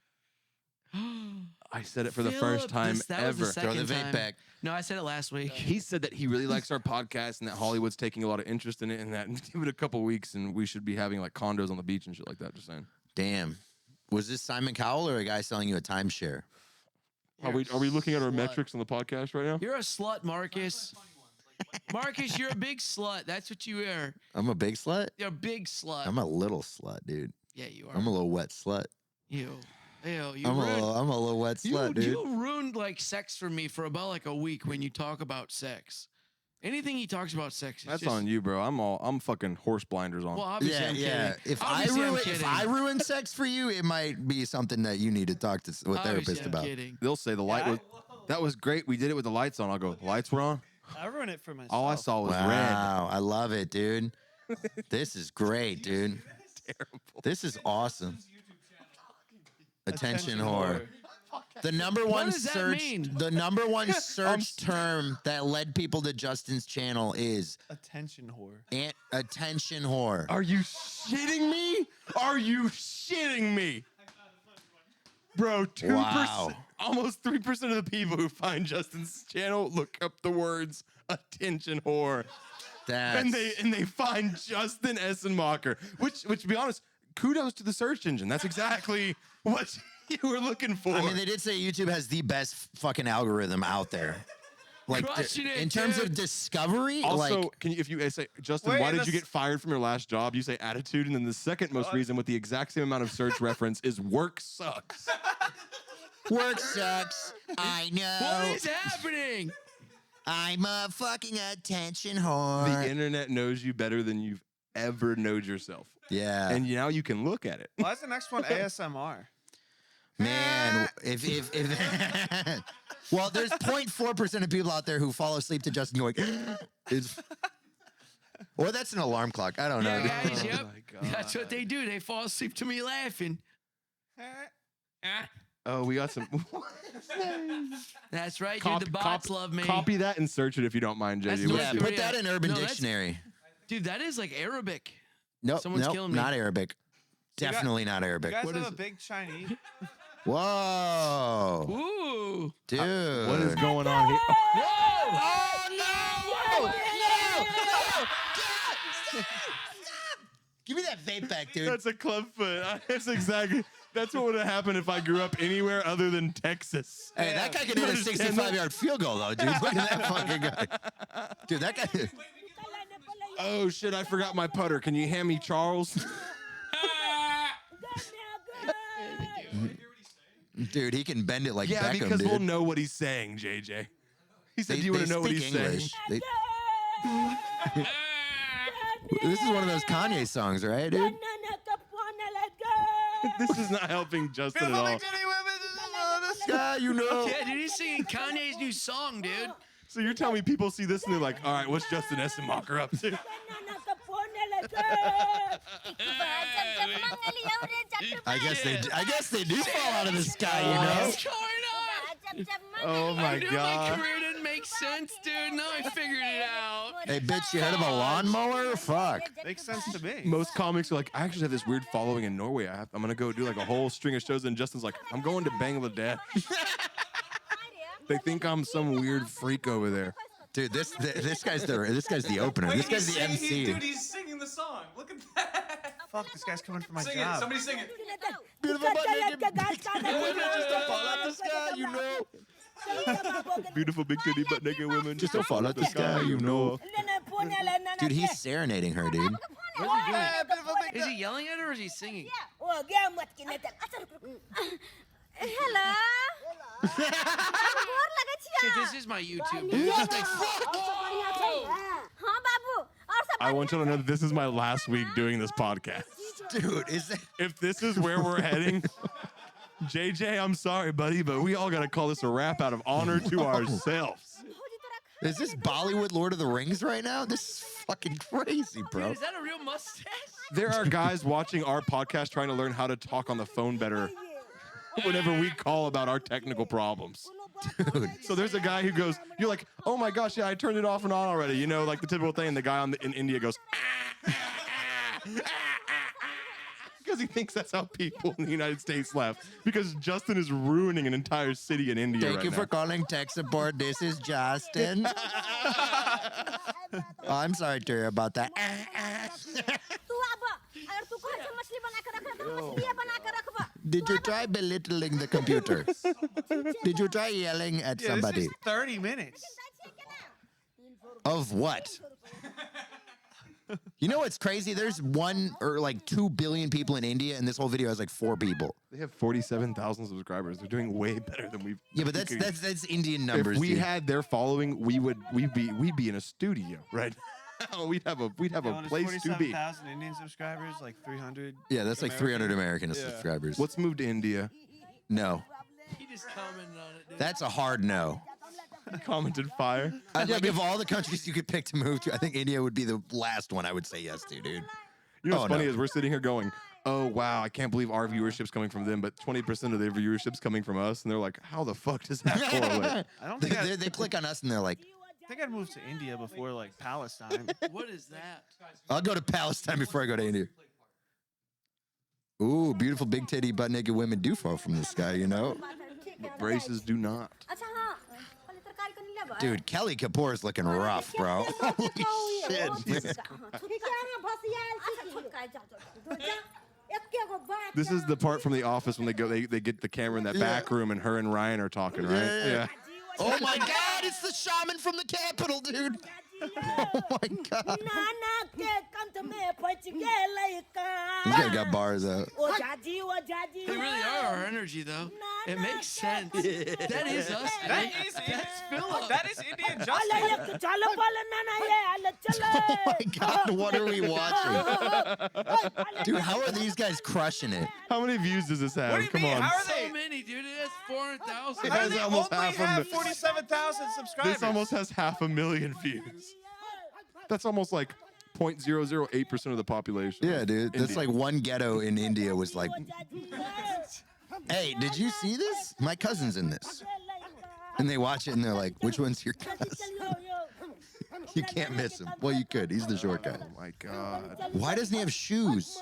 I said it for the first time that was the ever. second Throw the vape time. back. No, I said it last week. He said that he really likes our podcast and that Hollywood's taking a lot of interest in it, and that give it a couple weeks and we should be having like condos on the beach and shit like that. Just saying. Damn. Was this Simon Cowell or a guy selling you a timeshare? Are we looking at our Slut. metrics on the podcast right now? You're a slut, Marcus. Marcus, you're a big slut. That's what you are. I'm a big slut? You're a big slut. I'm a little slut, dude. Yeah, you are. I'm a little wet slut. Ew. You I'm ruined, a little wet slut, dude. you ruined like sex for me for about like a week when you talk about sex. Anything he talks about sex is That's just, on you, bro. I'm fucking horse blinders on. Well, obviously Yeah, I'm yeah. kidding. If Obviously, I'm if kidding. I ruin sex for you, it might be something that you need to talk to a Obviously, therapist I'm about. kidding. They'll say the light was. That was great. We did it with the lights on. I'll go. The lights were on. I ruin it for myself. All I saw was red. Wow, I love it, dude. This is great, dude. This is awesome. Attention whore. The number one does that search, mean? the number one search term that led people to Justin's channel is Attention whore. attention whore. Are you shitting me? Are you shitting me? Bro, 2%, Wow. almost 3% of the people who find Justin's channel look up the words attention whore. That's, And they find Justin Essenmacher, which to be honest, kudos to the search engine. That's exactly what you were looking for. I mean, they did say YouTube has the best fucking algorithm out there. Like Crushing it, in terms of dude. discovery, also, like can you, if you say, Justin, Wait, why did and you the get fired from your last job? You say attitude, and then the second most reason with the exact same amount of search reference is work sucks. Work sucks. I know. What is happening? I'm a fucking attention whore. The internet knows you better than you've ever known yourself. Yeah. And now you can look at it. Why is the next one ASMR? Man, if well, there's 0.4% of people out there who fall asleep to Justin going, it's, or that's an alarm clock. I don't know. Yeah, guys, yep. my God. That's what they do. They fall asleep to me laughing. Ah, Oh, we got some. that's right, dude. The bots love me. Copy that and search it if you don't mind, That's JD. not Let's Yeah, see. put that in Urban No, that's- Dictionary. Dude, that is like Arabic. Nope, Someone's nope, killing me. not Arabic. You got- Definitely not You Arabic. guys What have is a it? big Chinese. Whoa, Ooh. dude. What is going on here? Whoa! Oh no! No! Stop! Give me that vape back, dude. That's a club foot. That's exactly. That's what would have happened if I grew up anywhere other than Texas. Hey, that guy can hit a Understand that? 65-yard field goal, though, dude. Look at that fucking guy. Dude, that guy. Oh shit! I forgot my putter. Can you hand me Charles? Dude, he can bend it like Yeah, Beckham, because dude. we'll know what he's saying, JJ. He said, They- "Do you want they to know what speak he's English. saying?" This is one of those Kanye songs, right, dude? This is not helping Justin at all. Yeah, you know. Yeah, dude, he's singing Kanye's new song, dude. So you're telling me people see this and they're like, "All right, what's Justin Essenmacher up to?" I guess they do fall out of the sky, you know. What's going on? Oh my I knew my god! career didn't make sense, dude. Now I figured it out. Hey, bitch, you heard of a lawnmower? Fuck. Makes sense to me. Most comics are like, "I actually have this weird following in Norway. I'm gonna go do like a whole string of shows." And Justin's like, "I'm going to Bangladesh." They think I'm some weird freak over there. Dude, this guy's the opener. This guy's the MC. Dude, he's singing the song. Look at that. Fuck, this guy's coming for my Sing job. it. Somebody sing it. Beautiful butt naked women just don't fall out the sky, you know. Beautiful big titty butt naked women Just don't fall out the sky, you know. Dude, he's serenading her, dude. What is he doing? Is he yelling at her or is he singing? Hello. Dude, this is my YouTube, dude. Just like, I want you to know that this is my last week doing this podcast. Dude, is that... If this is where we're heading, JJ, I'm sorry, buddy, but we all gotta call this a wrap out of honor to ourselves. Is this Bollywood Lord of the Rings right now? This is fucking crazy, dude, bro. is that a real mustache? There are guys watching our podcast trying to learn how to talk on the phone better whenever we call about our technical problems. Dude. So there's a guy who goes, you're like, "Oh my gosh, yeah, I turned it off and on already." You know, like the typical thing. And the guy in India goes, because he thinks that's how people in the United States laugh. Because Justin is ruining an entire city in India Thank right you now. for calling tech support. This is Justin. Oh, I'm sorry to hear about that. Did you try belittling the computer? Did you try yelling at Yeah, somebody? this is 30 minutes. Of what? You know what's crazy? There's 1 or like 2 billion people in India, and this whole video has like 4 people. They have 47,000 subscribers. They're doing way better than we've. Yeah, but that's Indian numbers. If we dude. had their following, we'd be in a studio right now. We'd have a place to be. 47,000 Indian subscribers, like 300. Yeah, that's like 300 American subscribers. Let's move to India. No, He just commented on it, dude. that's a hard no. Commented fire. Like of all the countries you could pick to move to, I think India would be the last one I would say yes to, dude. You know what's Oh, funny no. is we're sitting here going, "Oh wow, I can't believe our viewership's coming from them," but 20% of their viewership's coming from us, and they're like, "How the fuck does that correlate?" I don't They, think they click on us and they're like, I think I'd move to India before like Palestine. What is that? I'll go to Palestine before I go to India. Ooh, beautiful big titty butt naked women do fall from the sky, you know? Braces do not. Dude, Kelly Kapoor's looking rough, bro. Holy shit, man. This is the part from The Office when they get the camera in that back room and her and Ryan are talking, right? Yeah. Oh my God, it's the shaman from the Capitol, dude. Oh my God. This guy got bars out. They really are our energy, though. It makes sense. That is us. That's Phillip. That is Indian Ala justice. yak chala pala nana ye ala chala. Oh my God, what are we watching? Dude, how are these guys crushing it? How many views does this have? What do you Come mean? on. How are So they? many, dude. It has 400,000. How do has they almost only half a have mi- 47,000 subscribers? This almost has 500,000 views. That's almost like 0.008% of the population. Yeah, dude. That's India. like one ghetto in India was like, hey, did you see this? My cousin's in this. And they watch it and they're like, which one's your cousin? You can't miss him. Well, you could. He's the short guy. Oh my God. Why doesn't he have shoes?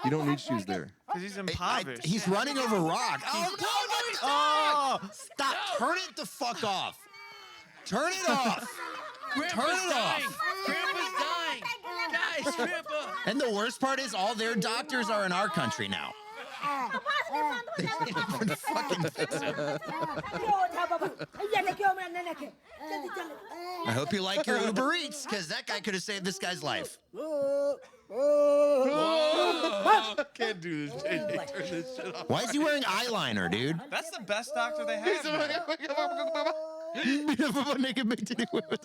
You don't need shoes there. Because he's impoverished. He's running over rock. Oh, no, he's oh, stop. Turn it the fuck off. Turn it off. Grandpa's Turn it dying. off. Grandpa's dying. Guys, Grandpa. And the worst part is all their doctors are in our country now. They can't even fucking fix him. I hope you like your Uber Eats, because that guy could have saved this guy's life. Can't do this. JJ. Turn this shit off. Why is he wearing eyeliner, dude? That's the best doctor they have. now. Naked big titty women.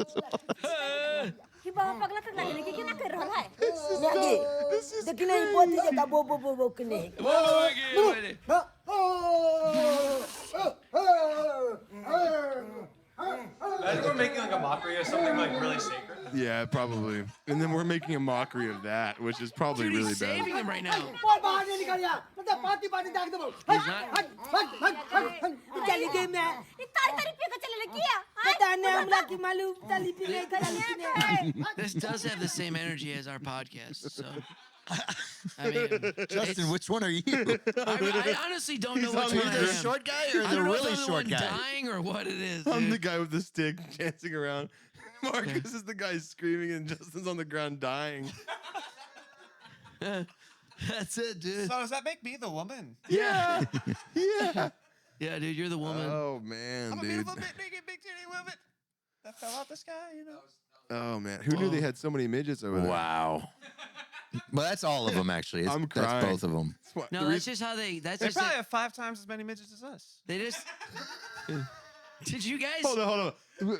Imagine we're making like a mockery of something like really sacred. Yeah, probably. And then we're making a mockery of that, which is probably Dude, really he's bad. saving him right now. This does have the same energy as our podcast, so. I mean, Justin, which one are you? I honestly don't know which Are you one I the am. short guy or I the don't know if really I'm the short one guy? dying or what it is, I'm the dude. guy with the stick dancing around. Markus is the guy screaming and Justin's on the ground dying. That's it, dude. So does that make me the woman? Yeah. Yeah. Yeah, dude, you're the woman. Oh, man, I'm a dude. beautiful, big titty woman that fell out the sky, you know. Oh, man. Who knew they had so many midgets over there? Wow. Well, that's all of them, actually. I'm That's crying. both of them. That's what- No, the that's reason- just how they. That's They just. probably have 5 times as many midgets as us. They just. Did you guys? Hold on.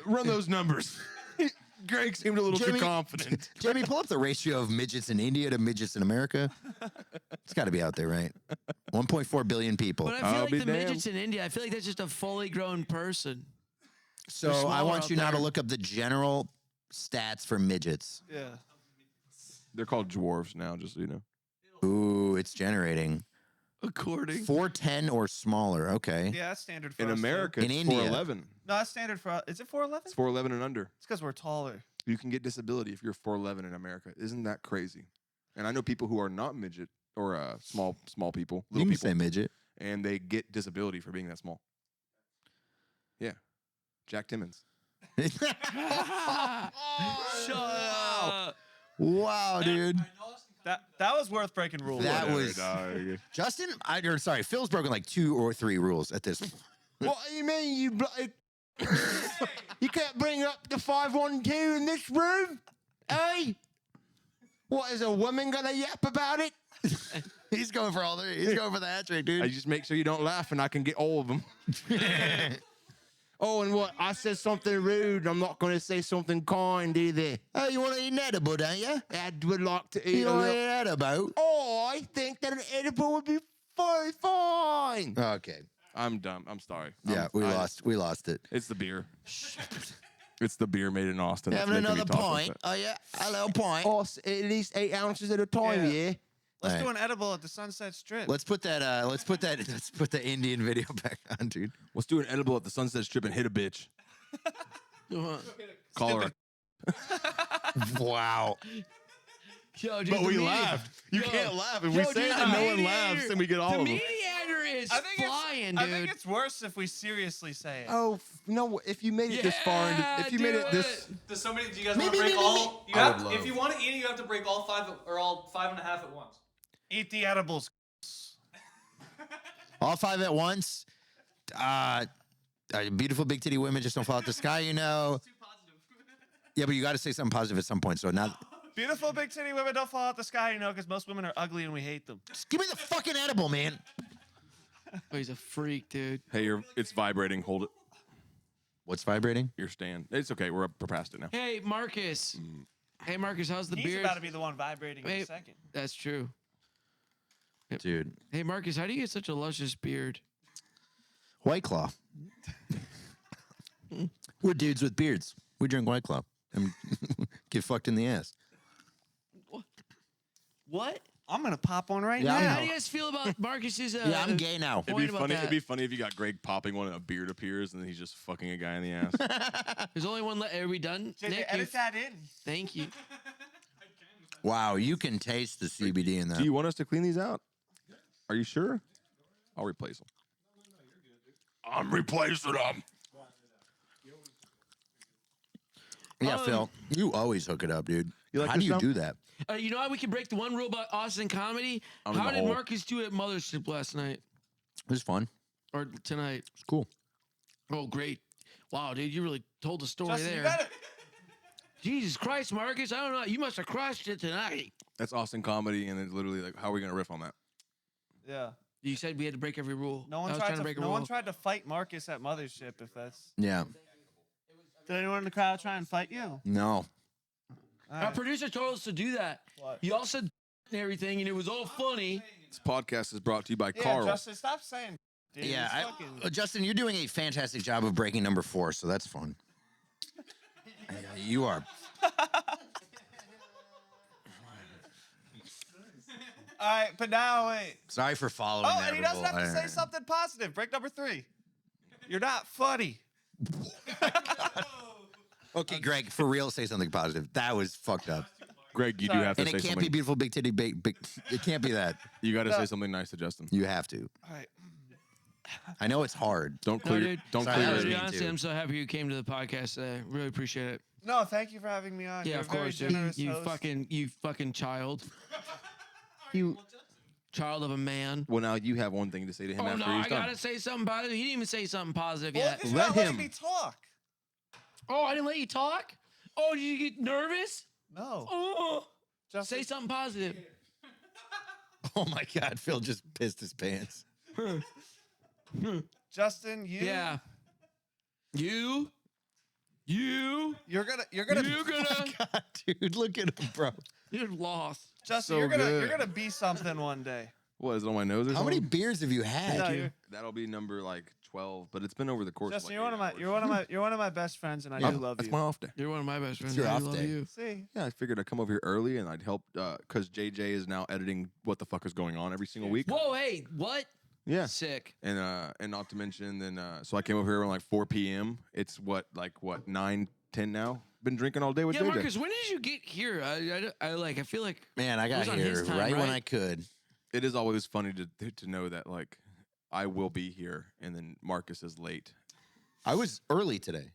Run those numbers. Greg seemed a little too Jamie- confident. Jamie, pull up the ratio of midgets in India to midgets in America. It's got to be out there, right? 1.4 billion people. But I feel I'll like be the damned. midgets in India. I feel like that's just a fully grown person. So They're I smaller want out you now to there. look up the general stats for midgets. Yeah. They're called dwarves now, just so you know. Ooh, it's generating. According. 410 or smaller. Okay. Yeah, that's standard for In us, too. America, In it's India. 4'11". No, that's standard for us. Is it 4'11"? It's 4'11" and under. It's because we're taller. You can get disability if you're 4'11" in America. Isn't that crazy? And I know people who are not midget or small people, You little can people, say midget. and they get disability for being that small. Yeah. Jack Timmons. Shut up. Wow, dude. That was worth breaking rules. That Whatever, was- dog. Justin, sorry, Phil's broken like 2 or 3 rules at this point. What do you mean, you bloody... You can't bring up the 512 in this room? Hey? What, is a woman gonna yap about it? He's going for all 3. He's going for the hat trick, dude. I just make sure you don't laugh and I can get all of them. Oh, and what? I said something rude. I'm not going to say something kind either. Oh, you want to eat an edible, don't you? I would like to eat You a want to eat little... an edible? Oh, I think that an edible would be very fine. Okay. I'm dumb. I'm sorry. Yeah, we lost it. It's the beer. It's the beer made in Austin. that's Having making me another talk like pint. that. Oh, yeah. A little pint. Oh, at least 8 ounces at a time, Yeah. yeah? Let's All do right. an edible at the Sunset Strip. Let's put the Indian video back on, dude. Let's do an edible at the Sunset Strip and hit a bitch. Call her. Wow. Yo, dude, But the we media- laugh. You Yo, can't laugh. If yo, we say dude, it the and no one mediator- laughs, then we get all the of them. mediator is flying, I dude. think it's worse if we seriously say it. Oh, no, if you made it this far, if you made it do this... Does somebody? Do you guys want to break all? You I have. would If love- you want to eat it, you have to break all 5 or all 5.5 at once. Eat the edibles. All 5 at once. Beautiful big titty women just don't fall out the sky, you know. Too positive. Yeah, but you got to say something positive at some point. So now, Beautiful big titty women don't fall out the sky, you know, because most women are ugly and we hate them. just give me the fucking edible, man. Oh, he's a freak, dude. Hey, it's vibrating. Hold it. What's vibrating? Your stand. It's okay. We're past it now. Hey, Marcus. Hey, Marcus, how's the He's beard? about to be the one vibrating in Hey, a second. That's true. Dude. Hey, Marcus, how do you get such a luscious beard? White Claw. We're dudes with beards. We drink White Claw and get fucked in the ass. What? I'm gonna pop one right Yeah, How now. do you guys feel about Marcus's? Yeah, I'm gay now. It'd be Point about funny. that. It'd be funny if you got Greg popping one and a beard appears and then he's just fucking a guy in the ass. There's only one. Are we done? JJ, Nick, you- edit that in. Thank you. Wow, you can taste the CBD in that. Do you want us to clean these out? Are you sure? I'll replace them. I'm replacing them. Yeah, Phil, you always hook it up, dude. You like How this do you sound? do that? You know how we can break the one rule about Austin comedy? I'm in How the did hole. Marcus do at Mothership last night It was fun. or tonight? It's cool. Oh, great! Wow, dude, you really told the story Justin, you there. gotta. Jesus Christ, Marcus! I don't know. You must have crushed it tonight. That's Austin comedy, and it's literally like, how are we gonna riff on that? Yeah. You said we had to break every rule. No I one was tried trying to. break a No rule. one tried to fight Marcus at Mothership. If that's. Yeah. Did anyone in the crowd try and fight you? No. All Our right. producer told us to do that. What? You all said and everything, and it was all funny. This podcast is brought to you by Yeah, Carl. Justin, stop saying. Dude, Yeah, it's fucking- Justin, you're doing a fantastic job of breaking number 4, so that's fun. Yeah, you are. All right, but now wait. Sorry for following Oh, that and he doesn't rule. have to say something positive. Break number 3. You're not funny. Okay, Greg, for real, say something positive. That was fucked up. Greg, you do Sorry. have to And say it can't something. be beautiful, big titty, big. It can't be that. You got to No. say something nice to Justin. You have to. All right. I know it's hard. Don't No, clear. dude. Don't Sorry, clear. I To was your- be mean honest, to. I'm so happy you came to the podcast today. Really appreciate it. No, thank you for having me on. Yeah, You're of a very course, dude. generous You host. fucking child. You child of a man. Well, now you have one thing to say to him Oh after no, he's I done. gotta say something positive. He didn't even say something positive Well, yet. because Let you're not letting him. me talk. Oh, I didn't let you talk? Oh, did you get nervous? No. Oh, Justin, say something positive. Oh my God, Phil just pissed his pants. Justin, you. Yeah. You. You're gonna. You're gonna. God, dude, look at him, bro. You're lost. Justin, So you're good. gonna be something one day. What, is it on my nose or How something? many beers have you had? No, you're, That'll be number like 12, but it's been over the course. Justin, of like you're one of my best friends, and I Yeah, do love that's you. my off day. You're one of my best friends. your I off love day. you. See, Yeah, I figured I'd come over here early and I'd help because JJ is now editing what the fuck is going on every single week. Whoa, hey, what? Yeah. Sick. And not to mention then so I came over here around like 4 p.m. It's what 9, 10 now. Been drinking all day with Yeah, JJ. Marcus, when did you get here? I feel like Man, I It got was on here his time, right when right? I could. It is always funny to know that like I will be here and then Marcus is late. I was early today.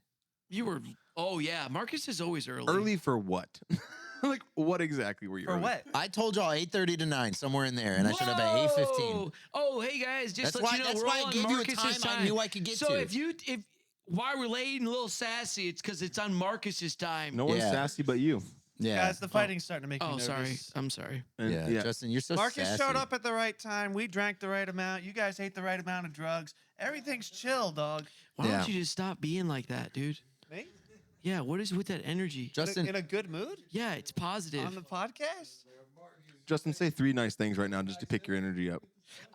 you were. Oh yeah, Marcus is always early. Early for what? Like what exactly were you for early? what? I told y'all 8:30 to 9, somewhere in there, and I showed up at 8:15. Whoa! Oh, hey guys, just That's let why- you know that's we're why I all on gave you a Marcus's time I knew I could get so to. if why we're late and a little sassy, it's because it's on Marcus's time. No one's Yeah. sassy but you. Yeah. Guys, the fighting's starting to make me Oh, nervous. sorry. I'm sorry. And, yeah, Justin, you're so Marcus sassy. showed up at the right time. We drank the right amount. You guys ate the right amount of drugs. Everything's chill, dog. Why Yeah. don't you just stop being like that, dude? Me? Yeah. What is with that energy? Justin, In a good mood Yeah, it's positive. on the podcast. Justin, say 3 nice things right now just to pick your energy up.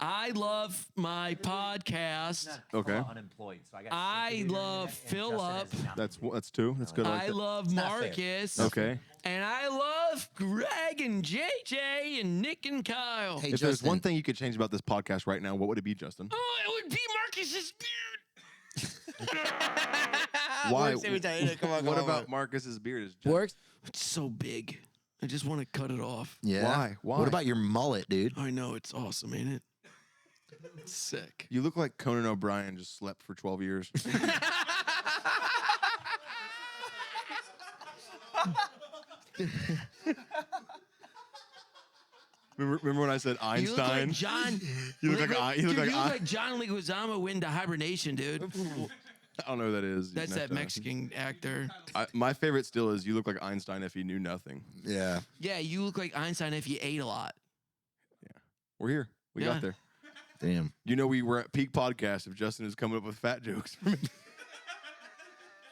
I love my podcast. Okay. Unemployed, so I love Phillip. That's 2. That's good. I like I that. love not fair. Marcus. Okay. And I love Greg and JJ and Nick and Kyle. hey, If there's Justin, one thing you could change about this podcast right now, what would it be, Justin? Oh, it would be Marcus's beard. Why? Come on, What about Marcus's beard? Is works? It's so big. I just want to cut it off. Yeah. Why? Why? What about your mullet, dude? I know it's awesome, ain't it? It's sick. You look like Conan O'Brien just slept for 12 years. remember when I said You look like Einstein? John. You look like Dude, you look you like look like John Leguizamo went into hibernation, dude. I don't know who that is. That's Next that time. Mexican actor. My favorite still is you look like Einstein if he knew nothing. Yeah. Yeah, you look like Einstein if you ate a lot. We're here. We Yeah. got there. Damn. You know, we were at peak podcast if Justin is coming up with fat jokes.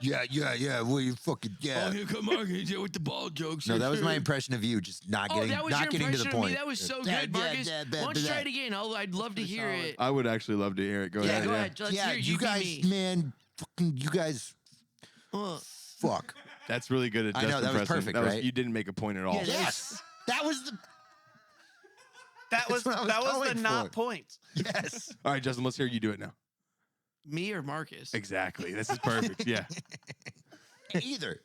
Yeah. Well, you fucking Oh, here come Markus with the ball jokes. No, that was my impression of you, just not Oh, getting, that was not your getting to the impression of me. point. That was so Yeah, good, yeah, Markus. yeah, Why don't you yeah. try it again? I'd love to hear it. I would actually love to hear it. Go Yeah, ahead. go ahead. Let's Yeah, hear it. you be guys, me. man, fucking, you guys, fuck. That's really good at I Justin know, that was Preston. perfect, right? You didn't make a point at all. Yeah, Yes, that was the That was what I was that was going the not for. point. yes. All right, Justin, let's hear you do it now. Me or Markus? Exactly. This is perfect. Yeah. Either.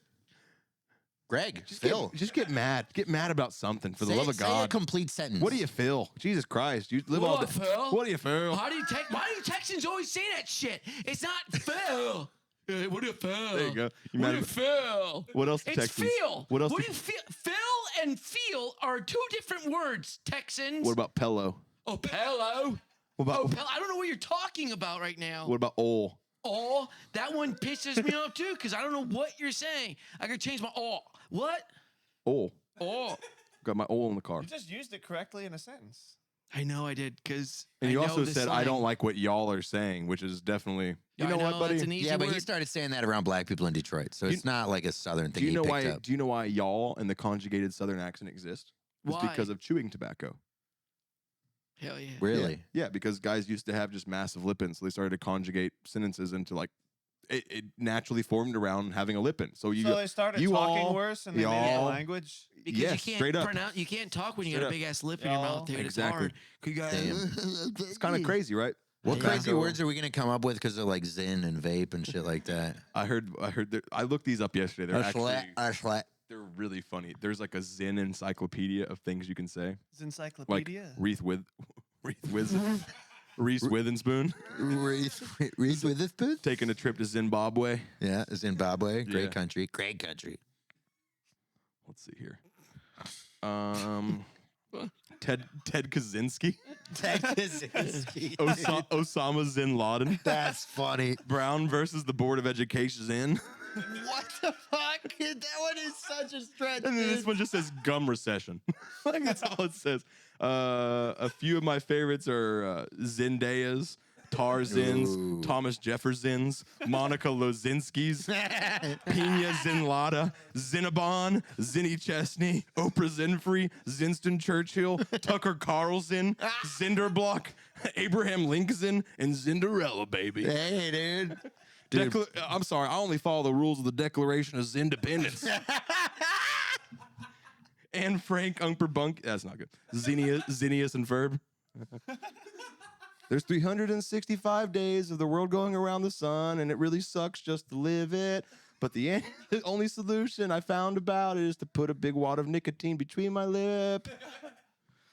Greg, Phil, Just get mad. Get mad about something for the love of say a God. complete sentence. What do you feel? Jesus Christ. You live all What, day. Phil? What do you feel? Why do you Texans always say that shit? It's not Phil. Hey, what do you feel? There you go. You What mad do you feel? What else do It's Texans- feel. what else What do- do you feel? Phil and feel are two different words. Texans. What about Pello? Oh, Pello. What about Oh, Pello. I don't know what you're talking about right now. what about Ole? Oh, that one pisses me off too because I don't know what you're saying. I could change my oh. What? Ole. Oh. Got my Ole in the car. You just used it correctly in a sentence. I know I did because And you also said I don't like what y'all are saying, which is definitely Yeah, you know I what, buddy? That's an easy Yeah, but word. he started saying that around black people in Detroit, so it's not like a southern thing do you he know picked why up. do you know why y'all and the conjugated southern accent exist? It's Why? because of chewing tobacco. Hell yeah. Really? Yeah, because guys used to have just massive lip ins, so they started to conjugate sentences into like it naturally formed around having a lip in. So you So they started you talking all- worse and they made it a y'all- language. Because Yes, you can't straight up. pronounce, you can't talk when you Straight got up. a big ass lip in your Y'all. mouth, dude. Exactly. It's hard. You guys, It's kind of crazy, right? What Yeah. crazy words are we gonna come up with because of like Zyn and vape and shit like that? I heard I looked these up yesterday. They're actually Ashlet. they're really funny. There's like a zyn-cyclopedia of things you can say. It's Like encyclopedia. Reese Witherspoon Reese Witherspoon? taking a trip to Zimbabwe. Yeah, Zimbabwe. Great Yeah. country. Great country. Let's see here. Ted Kaczynski, Osama Bin Laden, That's funny. Brown versus the Board of Education. What the fuck? That one is such a stretch. And then this one just says gum recession. Like that's all it says. A few of my favorites are Zendaya's, Tarzan's, Ooh. Thomas Jefferson's, Monica Lozinski's, Pina Zinlada, Zinnabon, Zinny Chesney, Oprah Zinfree, Zinston Churchill, Tucker Carlson, Zinderblock, Abraham Lincoln, and Zinderella, baby. Hey, dude. I'm sorry, I only follow the rules of the Declaration of Independence. And Frank Unperbunk. That's not good. Zinnius and Verb. There's 365 days of the world going around the sun, and it really sucks just to live it. But the only solution I found about it is to put a big wad of nicotine between my lip.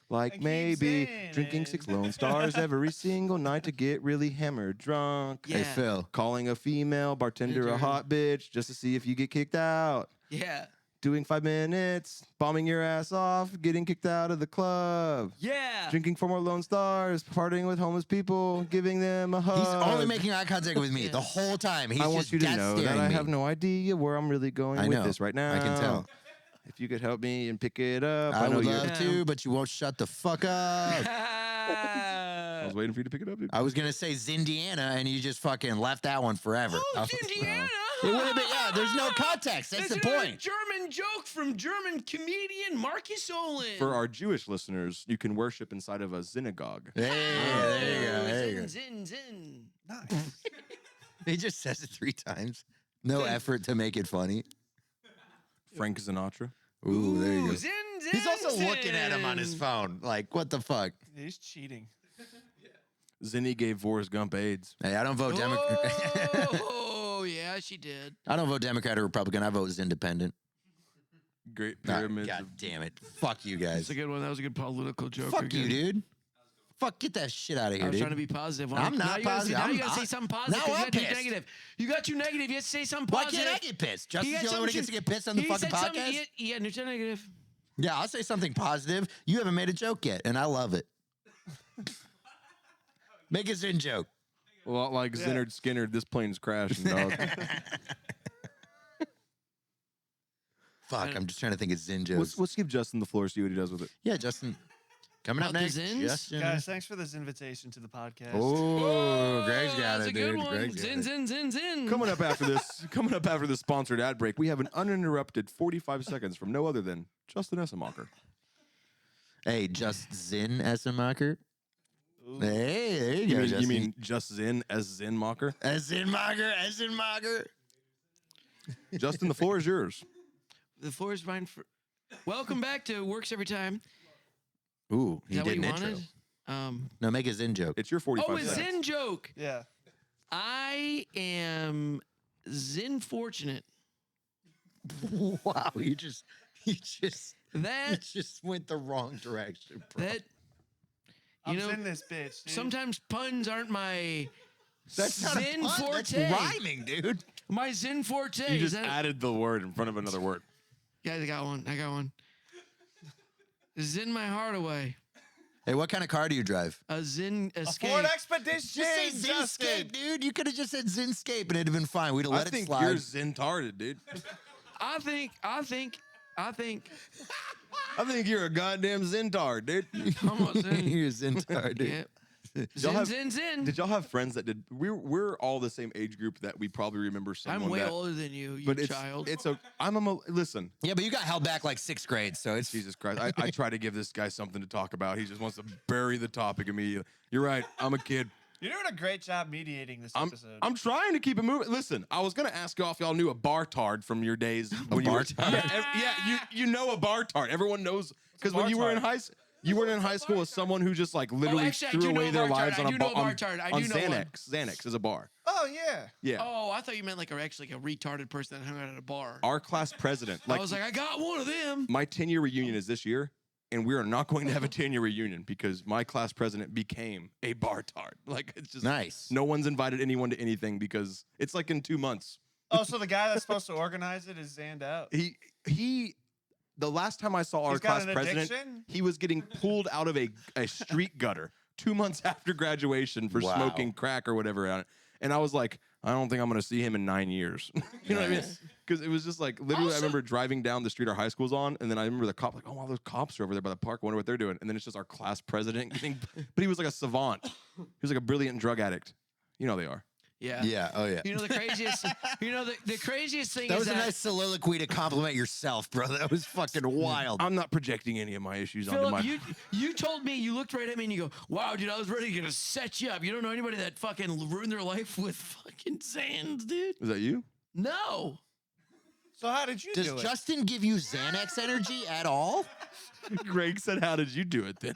Like keep maybe saying drinking it. 6 Lone Stars every single night to get really hammered drunk. Yeah. Hey, Phil. Calling a female bartender a hot bitch just to see if you get kicked out. yeah, Doing 5 minutes, bombing your ass off, getting kicked out of the club. yeah. Drinking 4 more Lone Stars, partying with homeless people, giving them a hug. He's only making eye contact with me the whole time. He's I want just you to death know that staring I me. have no idea where I'm really going I with know. this right now. I can tell. If you could help me and pick it up, I know would you're. love to, but you won't shut the fuck up. I was waiting for you to pick it up, dude. I was gonna say Zindiana, and you just fucking left that one forever. Oh, Indiana. It would have been, yeah, there's no context. That's the another point. German joke from German comedian Markus Olin. For our Jewish listeners, you can worship inside of a synagogue. Hey, there you go. There you go. Zin. Nice. He just says it 3 times. No effort to make it funny. Frank Sinatra. Ooh, there you go. Zin. He's also looking at him on his phone. Like, what the fuck? He's cheating. Zinni gave Forrest Gump AIDS. Hey, I don't vote Democrat. Oh, yeah, she did. I don't vote Democrat or Republican. I vote independent. Great Ah, pyramids. God of- damn it. Fuck you guys. That's a good one. That was a good political joke. Fuck you, dude. Fuck, get that shit out of I here, was dude. trying to be positive. I'm not now you gotta positive. Say, now I'm you gotta say not. something positive. Now 'cause I'm you got too pissed. negative. You got too negative. You have to say something Why positive. can't I get pissed? He Justin's had the only one who something- gets to get pissed on the he fucking said something- podcast? Yeah, no, too negative. Yeah, I'll say something positive. You haven't made a joke yet, and I love it. Make a Zyn joke. Well, like Zinard Skinner, this plane's crashing, dog. Fuck, I'm just trying to think of Zyn jokes. let's give Justin the floor, see what he does with it. Yeah, Justin. Coming up About the next, Zins? Justin. Guys, thanks for this invitation to the podcast. Oh, Greg's got That's it, a good dude. one. Greg's got Zin, it. zin, zin, zin. Coming up after this sponsored ad break, we have an uninterrupted 45 seconds from no other than Justin Essemacher. Hey, just Zyn Essemacher. Hey, there you go, You Justin. mean just Zin as Zinmacher? Essemacher. Justin, the floor is yours. The floor is mine for. Welcome back to Works Every Time. Ooh, Is he that what did you an intro. wanted? No, make a Zyn joke. It's your 45 Oh, a seconds. Zin joke. Yeah. I am Zin fortunate. Wow, you just That went the wrong direction, bro. that I'm you know in this bitch, dude. sometimes puns aren't my That's not Zin a pun. That's forte. rhyming, dude. My Zin forte. You Is just that- added the word in front of another word. Yeah, I got one. Zin my heart away. Hey, what kind of car do you drive? A Zin a escape. Ford Expedition. Just say Justin. Zinscape, dude. You could have just said Zinscape and it'd have been fine. We'd have I let it think slide. you're Zintarded, dude. I think I think you're a goddamn Zintard, dude. I'm a Zin. You're a Zintard, dude. Yep. y'all have- Zin. Did y'all have friends that did? We're all the same age group that we probably remember someone I'm way that. older than you, But child. it's a. Listen, Yeah, but you got held back like 6th grade, so it's Jesus Christ. I try to give this guy something to talk about. He just wants to bury the topic immediately. You're right. I'm a kid. You're doing a great job mediating this episode. I'm trying to keep it moving. Listen, I was gonna ask y'all if y'all knew a bar-tard from your days when you were. bar-tard? You know a bar-tard. Everyone knows because when you were in high school. You weren't in high school as someone who just like literally actually, I threw do know away a their bar-tard. lives I on do a know a bar bar-tard. I on do know one. Xanax. Xanax is a bar. Oh yeah. Yeah. Oh, I thought you meant like a retarded person that hung out at a bar. Our class president, I was like, I got one of them. my 10-year reunion is this year, and we are not going to have a 10-year reunion because my class president became a bar-tard. Like, it's just nice. no one's invited anyone to anything because it's like in 2 months. Oh, so the guy that's supposed to organize it is Zanned out. The last time I saw our He's got class an president, addiction? he was getting pulled out of a street gutter 2 months after graduation for Wow. smoking crack or whatever on it. And I was like, I don't think I'm going to see him in 9 years. You know what I mean? Because it was just like, literally, I remember driving down the street our high school's on, and then I remember the cop, like, oh, wow, those cops are over there by the park. I wonder what they're doing. And then it's just our class president getting, but he was like a savant. He was like a brilliant drug addict. You know they are. Yeah. Yeah, oh yeah. You know the craziest. the craziest thing That is was a that nice soliloquy to compliment yourself, bro. That was fucking wild. I'm not projecting any of my issues onto my. Phillip, you told me, you looked right at me and you go, wow, dude, I was ready to set you up. You don't know anybody that fucking ruined their life with fucking Zans, dude. Is that you? No. So how did you Does do it? Justin give you Xanax energy at all? Greg said, how did you do it then?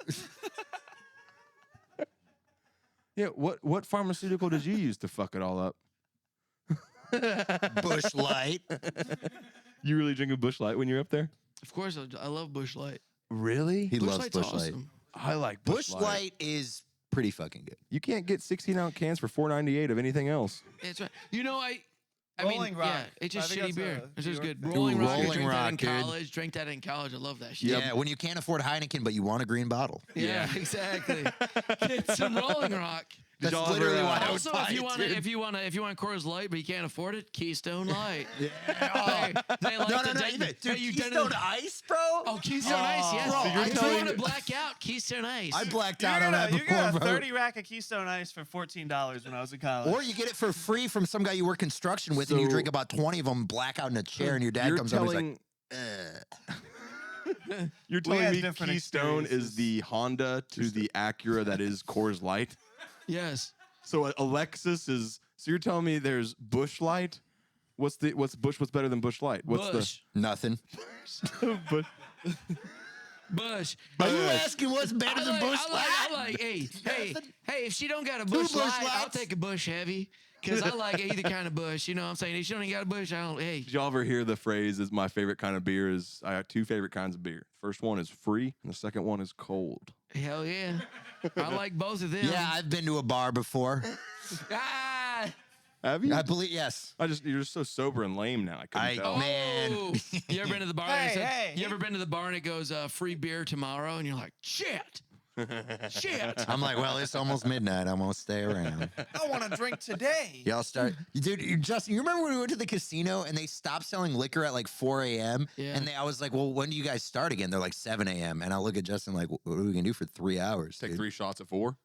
Yeah, what pharmaceutical did you use to fuck it all up? Bush Light. You really drink a Bush Light when you're up there? Of course, I love Bush Light. Really? He Bush loves Light's Bush Light. awesome. I like Bush Light is pretty fucking good. You can't get 16-ounce cans for $4.98 of anything else. It's right. You know, I Rolling mean, Rock. yeah, it's just I think shitty that's beer. a It's just New good. York Rolling thing. Rock. I Rolling drank that Rock, in dude. college. Drank that in college. I love that shit. Yeah, when you can't afford Heineken, but you want a green bottle. Yeah, exactly. Get some Rolling Rock. That's y'all ever, literally why I would Also, buy if you it, want dude. if you want Coors Light, but you can't afford it, Keystone Light. Yeah. They like No, to no, no, date- even, dude, hey, you Keystone done it- Ice, bro? Oh, Keystone Ice, yes. bro, If you telling want to you- black out, Keystone Ice. I blacked You out on that you before, got a bro. 30 rack of Keystone Ice for $14 when I was in college. Or you get it for free from some guy you work construction with, and you So- drink about 20 of them, black out in a chair, and your dad comes over and he's like, You're We telling had me different Keystone is experiences. the Honda to the Acura that is Coors Light? Yes. So Alexis is. So you're telling me there's Bush Light? What's better than Bush Light? What's Bush. nothing. the Bush? Bush. Are you asking what's better than Bush Light? I like, hey, if she don't got a Bush Bush Light, I'll Lights. take a Bush Heavy. Because I like either kind of Bush. You know what I'm saying? If she don't even got a Bush, I don't, hey. Did y'all ever hear the phrase, is my favorite kind of beer is, I got two favorite kinds of beer. First one is free, and the second one is cold. Hell yeah. I like both of them. Yeah, I've been to a bar before. Ah! Have you? I believe, yes. You're just so sober and lame now. I couldn't tell. Man. Oh, you ever been to the bar? and it Hey, said- hey, you ever been to the bar and it goes free beer tomorrow, and you're like, shit. Shit. I'm like, well, it's almost midnight. I'm gonna stay around. I want to drink today. Y'all start, dude. Justin, you remember when we went to the casino and they stopped selling liquor at like 4 a.m. Yeah. And I was like, well, when do you guys start again? They're like 7 a.m. And I look at Justin like, what are we gonna do for 3 hours? Take dude? 3 shots at 4.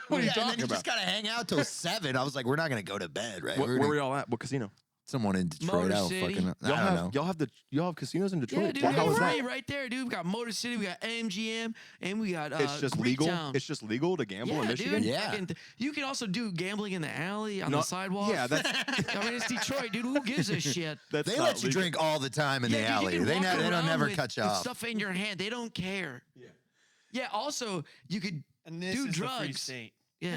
What are you talking and then you about? just gotta hang out till 7. I was like, we're not gonna go to bed, right? Where were y'all at? What casino? Someone in Detroit. Motor I don't City. fucking. Y'all I don't know. y'all have casinos in Detroit. Yeah, dude, Well, we how got is that? three right there, dude. We got Motor City, we got AMGM, and we got It's just legal. Greektown. It's just legal to gamble in Yeah, Michigan. dude. Yeah. fucking you can also do gambling in the alley, on the Not- sidewalk. Yeah, that's I mean, it's Detroit, dude. Who gives a shit? that's They not let you legal. drink all the time in the Yeah, dude, you alley. can They walk don't around never with- cut you with off. Stuff in your hand. They don't care. Yeah. Yeah. Also, you could. And this Do is the free drugs. state. Yeah.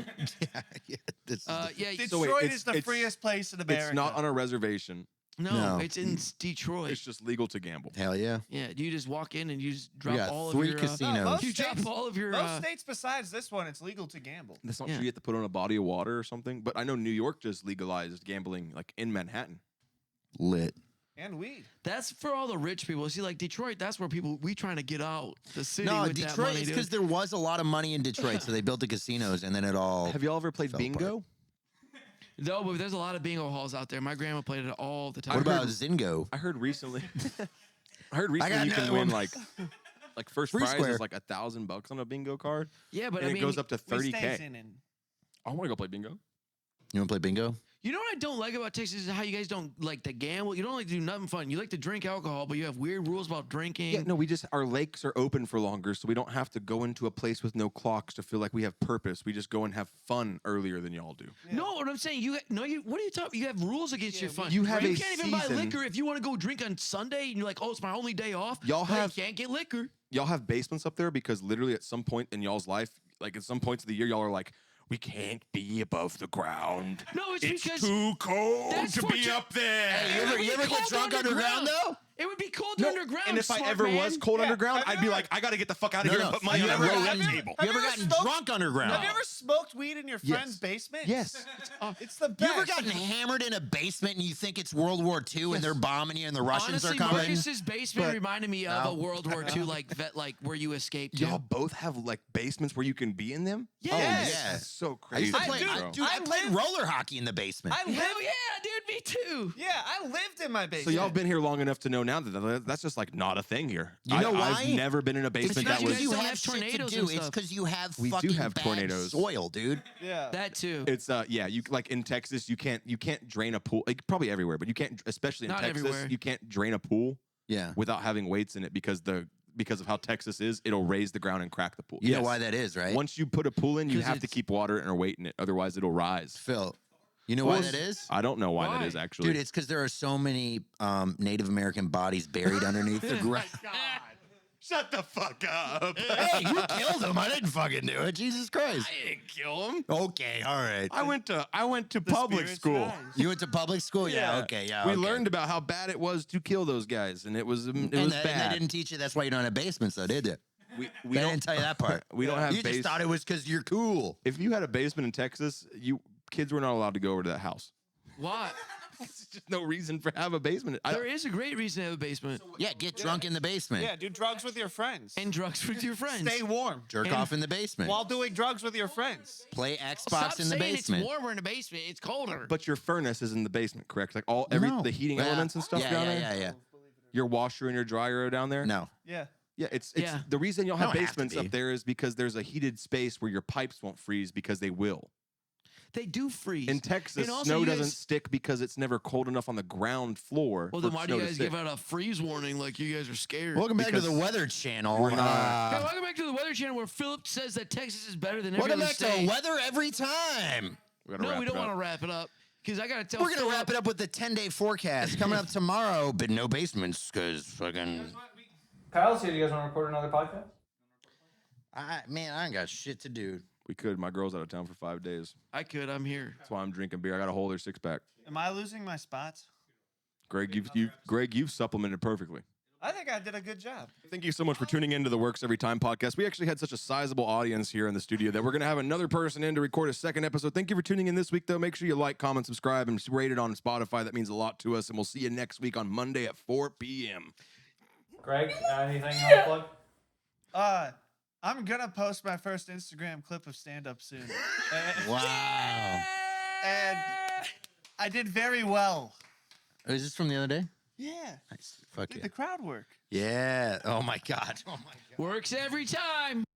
yeah, this is the- Yeah. So wait, Detroit it's- is the it's- freest place in America. It's not on a reservation. No, No. it's in Detroit. It's just legal to gamble. Hell yeah. Yeah. You just walk in and you just We drop got all 3 of your. casinos. most You drop states- all of your. Most states besides this one, it's legal to gamble. That's not Yeah. true. You have to put on a body of water or something. But I know New York just legalized gambling, like in Manhattan. Lit. And weed. That's for all the rich people. See, like Detroit, that's where we trying to get out the city. No, with that Detroit money, is dude. because there was a lot of money in Detroit, so they built the casinos, and then it all. Have y'all ever played fell bingo? No, but there's a lot of bingo halls out there. My grandma played it all the time. What about Zingo? I heard recently. got you can another win one. like first Free prize square. is like $1,000 on a bingo card, Yeah, but and I mean, it goes up to We stays 30K. in. I want to go play bingo. You want to play bingo? you know what I don't like about Texas is how you guys don't like to gamble. You don't like to do nothing fun. You like to drink alcohol, but you have weird rules about drinking. Yeah, no, our lakes are open for longer, so we don't have to go into a place with no clocks to feel like we have purpose. We just go and have fun earlier than y'all do. No, what I'm saying, what are you talking? You have rules against your fun. you have you a can't even buy season- liquor if you want to go drink on Sunday and you're like, oh, it's my only day off. Y'all No, have- you can't get liquor. Y'all have basements up there because literally at some point in y'all's life, like at some points of the year, y'all are like, we can't be above the ground. No, it's because too cold that's to for be ju- up there. Hey, you It would be ever get cold drunk underground though? It would be cold No, underground. and if I smart ever man. was cold Yeah, underground, have I'd you be ever- like, I gotta get the fuck out of No, here no. and put money Have on you a ever roulette gotten- table. You ever ever gotten smoked- drunk underground? Have you ever smoked weed in your Yes. friend's basement? Yes. It's the You best. ever gotten hammered in a basement and you think it's World War II and they're bombing you and the Russians Honestly, are coming? Marcus's basement But- reminded me of a World War II like where you escaped to. Y'all both have like basements where you can be in them? Yes. Oh, Yes. yeah. That's so I crazy. used to I play. do. Dude, I I played live- roller hockey in the basement. I lived, Hell yeah, dude, me too. yeah, I lived in my So basement. y'all been here long enough to know now that that's just like not a thing here. You know I've why? never been in a It's basement not that you was. because you don't have have shit to tornadoes do. and It's stuff. because you have We do fucking have bad tornadoes. soil, dude. Yeah. That too. It's yeah, you like in Texas, you can't drain a pool. Like probably everywhere, but you can't, especially in Not Texas, everywhere. you can't drain a pool Yeah. without having weights in it because of how Texas is. It'll raise the ground and crack the pool. You know Yes. why that is, right? Once you put a pool in, you 'Cause have to it's- keep water and a weight in it, otherwise it'll rise. Phil, you know why that is? I don't know why that Why? is actually. Dude, it's because there are so many Native American bodies buried underneath the ground. Shut the fuck up. Hey, you killed him. I didn't fucking do it. Jesus Christ. I didn't kill him. Okay, all right. I went to public spirits school. rise. You went to public school? Yeah. Yeah. Okay. Yeah. We okay. learned about how bad it was to kill those guys, and it was And bad. they didn't teach you. That's why you don't have basements, though, did you? we They didn't tell you that part. we don't have You just thought it was because you're cool. If you had a basement in Texas, kids were not allowed to go over to that house. Why? There's just no reason for have a basement. There is a great reason to have a basement Yeah, get drunk in the basement. Yeah, do drugs with your friends. and drugs with your friends. Stay warm Jerk And- off in the basement. while doing drugs with your friends. Play Stop Xbox in the saying basement. it's warmer in the basement. It's colder. But your furnace is in the basement, correct? Like No. the heating Yeah. elements and stuff yeah, down yeah, there. Yeah, Your washer and your dryer are down there. No. Yeah. Yeah, it's Yeah. the reason y'all have Don't have to basements be. up there is because there's a heated space where your pipes won't freeze because they will. they do freeze. In Texas, And also snow you doesn't guys- stick because it's never cold enough on the ground floor. Well, for then why do snow you to guys stick. give out a freeze warning like you guys are scared? Welcome back to Because the Weather Channel. we're not- Hey, welcome back to the Weather Channel where Phillip says that Texas is better than every Welcome other back state. to weather every time. We gotta No, wrap we it don't up. want to wrap it up because I got to tell We're gonna Phillip- wrap it up with the 10-day forecast coming up tomorrow, but no basements because fucking. Kyle said you guys want to record another podcast? I ain't got shit to do. We could. My girl's out of town for 5 days. I could. I'm here. That's why I'm drinking beer. I got to hold her 6-pack. Am I losing my spots? Greg, you've supplemented perfectly. I think I did a good job. Thank you so much for tuning into the Works Every Time podcast. We actually had such a sizable audience here in the studio that we're going to have another person in to record a second episode. Thank you for tuning in this week, though. Make sure you like, comment, subscribe, and rate it on Spotify. That means a lot to us. And we'll see you next week on Monday at 4 p.m. Greg, anything you want to plug? I'm gonna post my first Instagram clip of stand-up soon. Wow. And I did very well. Oh, is this from the other day? Yeah. Nice. Fuck Did yeah. the crowd work? Yeah. Oh my God. Oh my God. Works every time.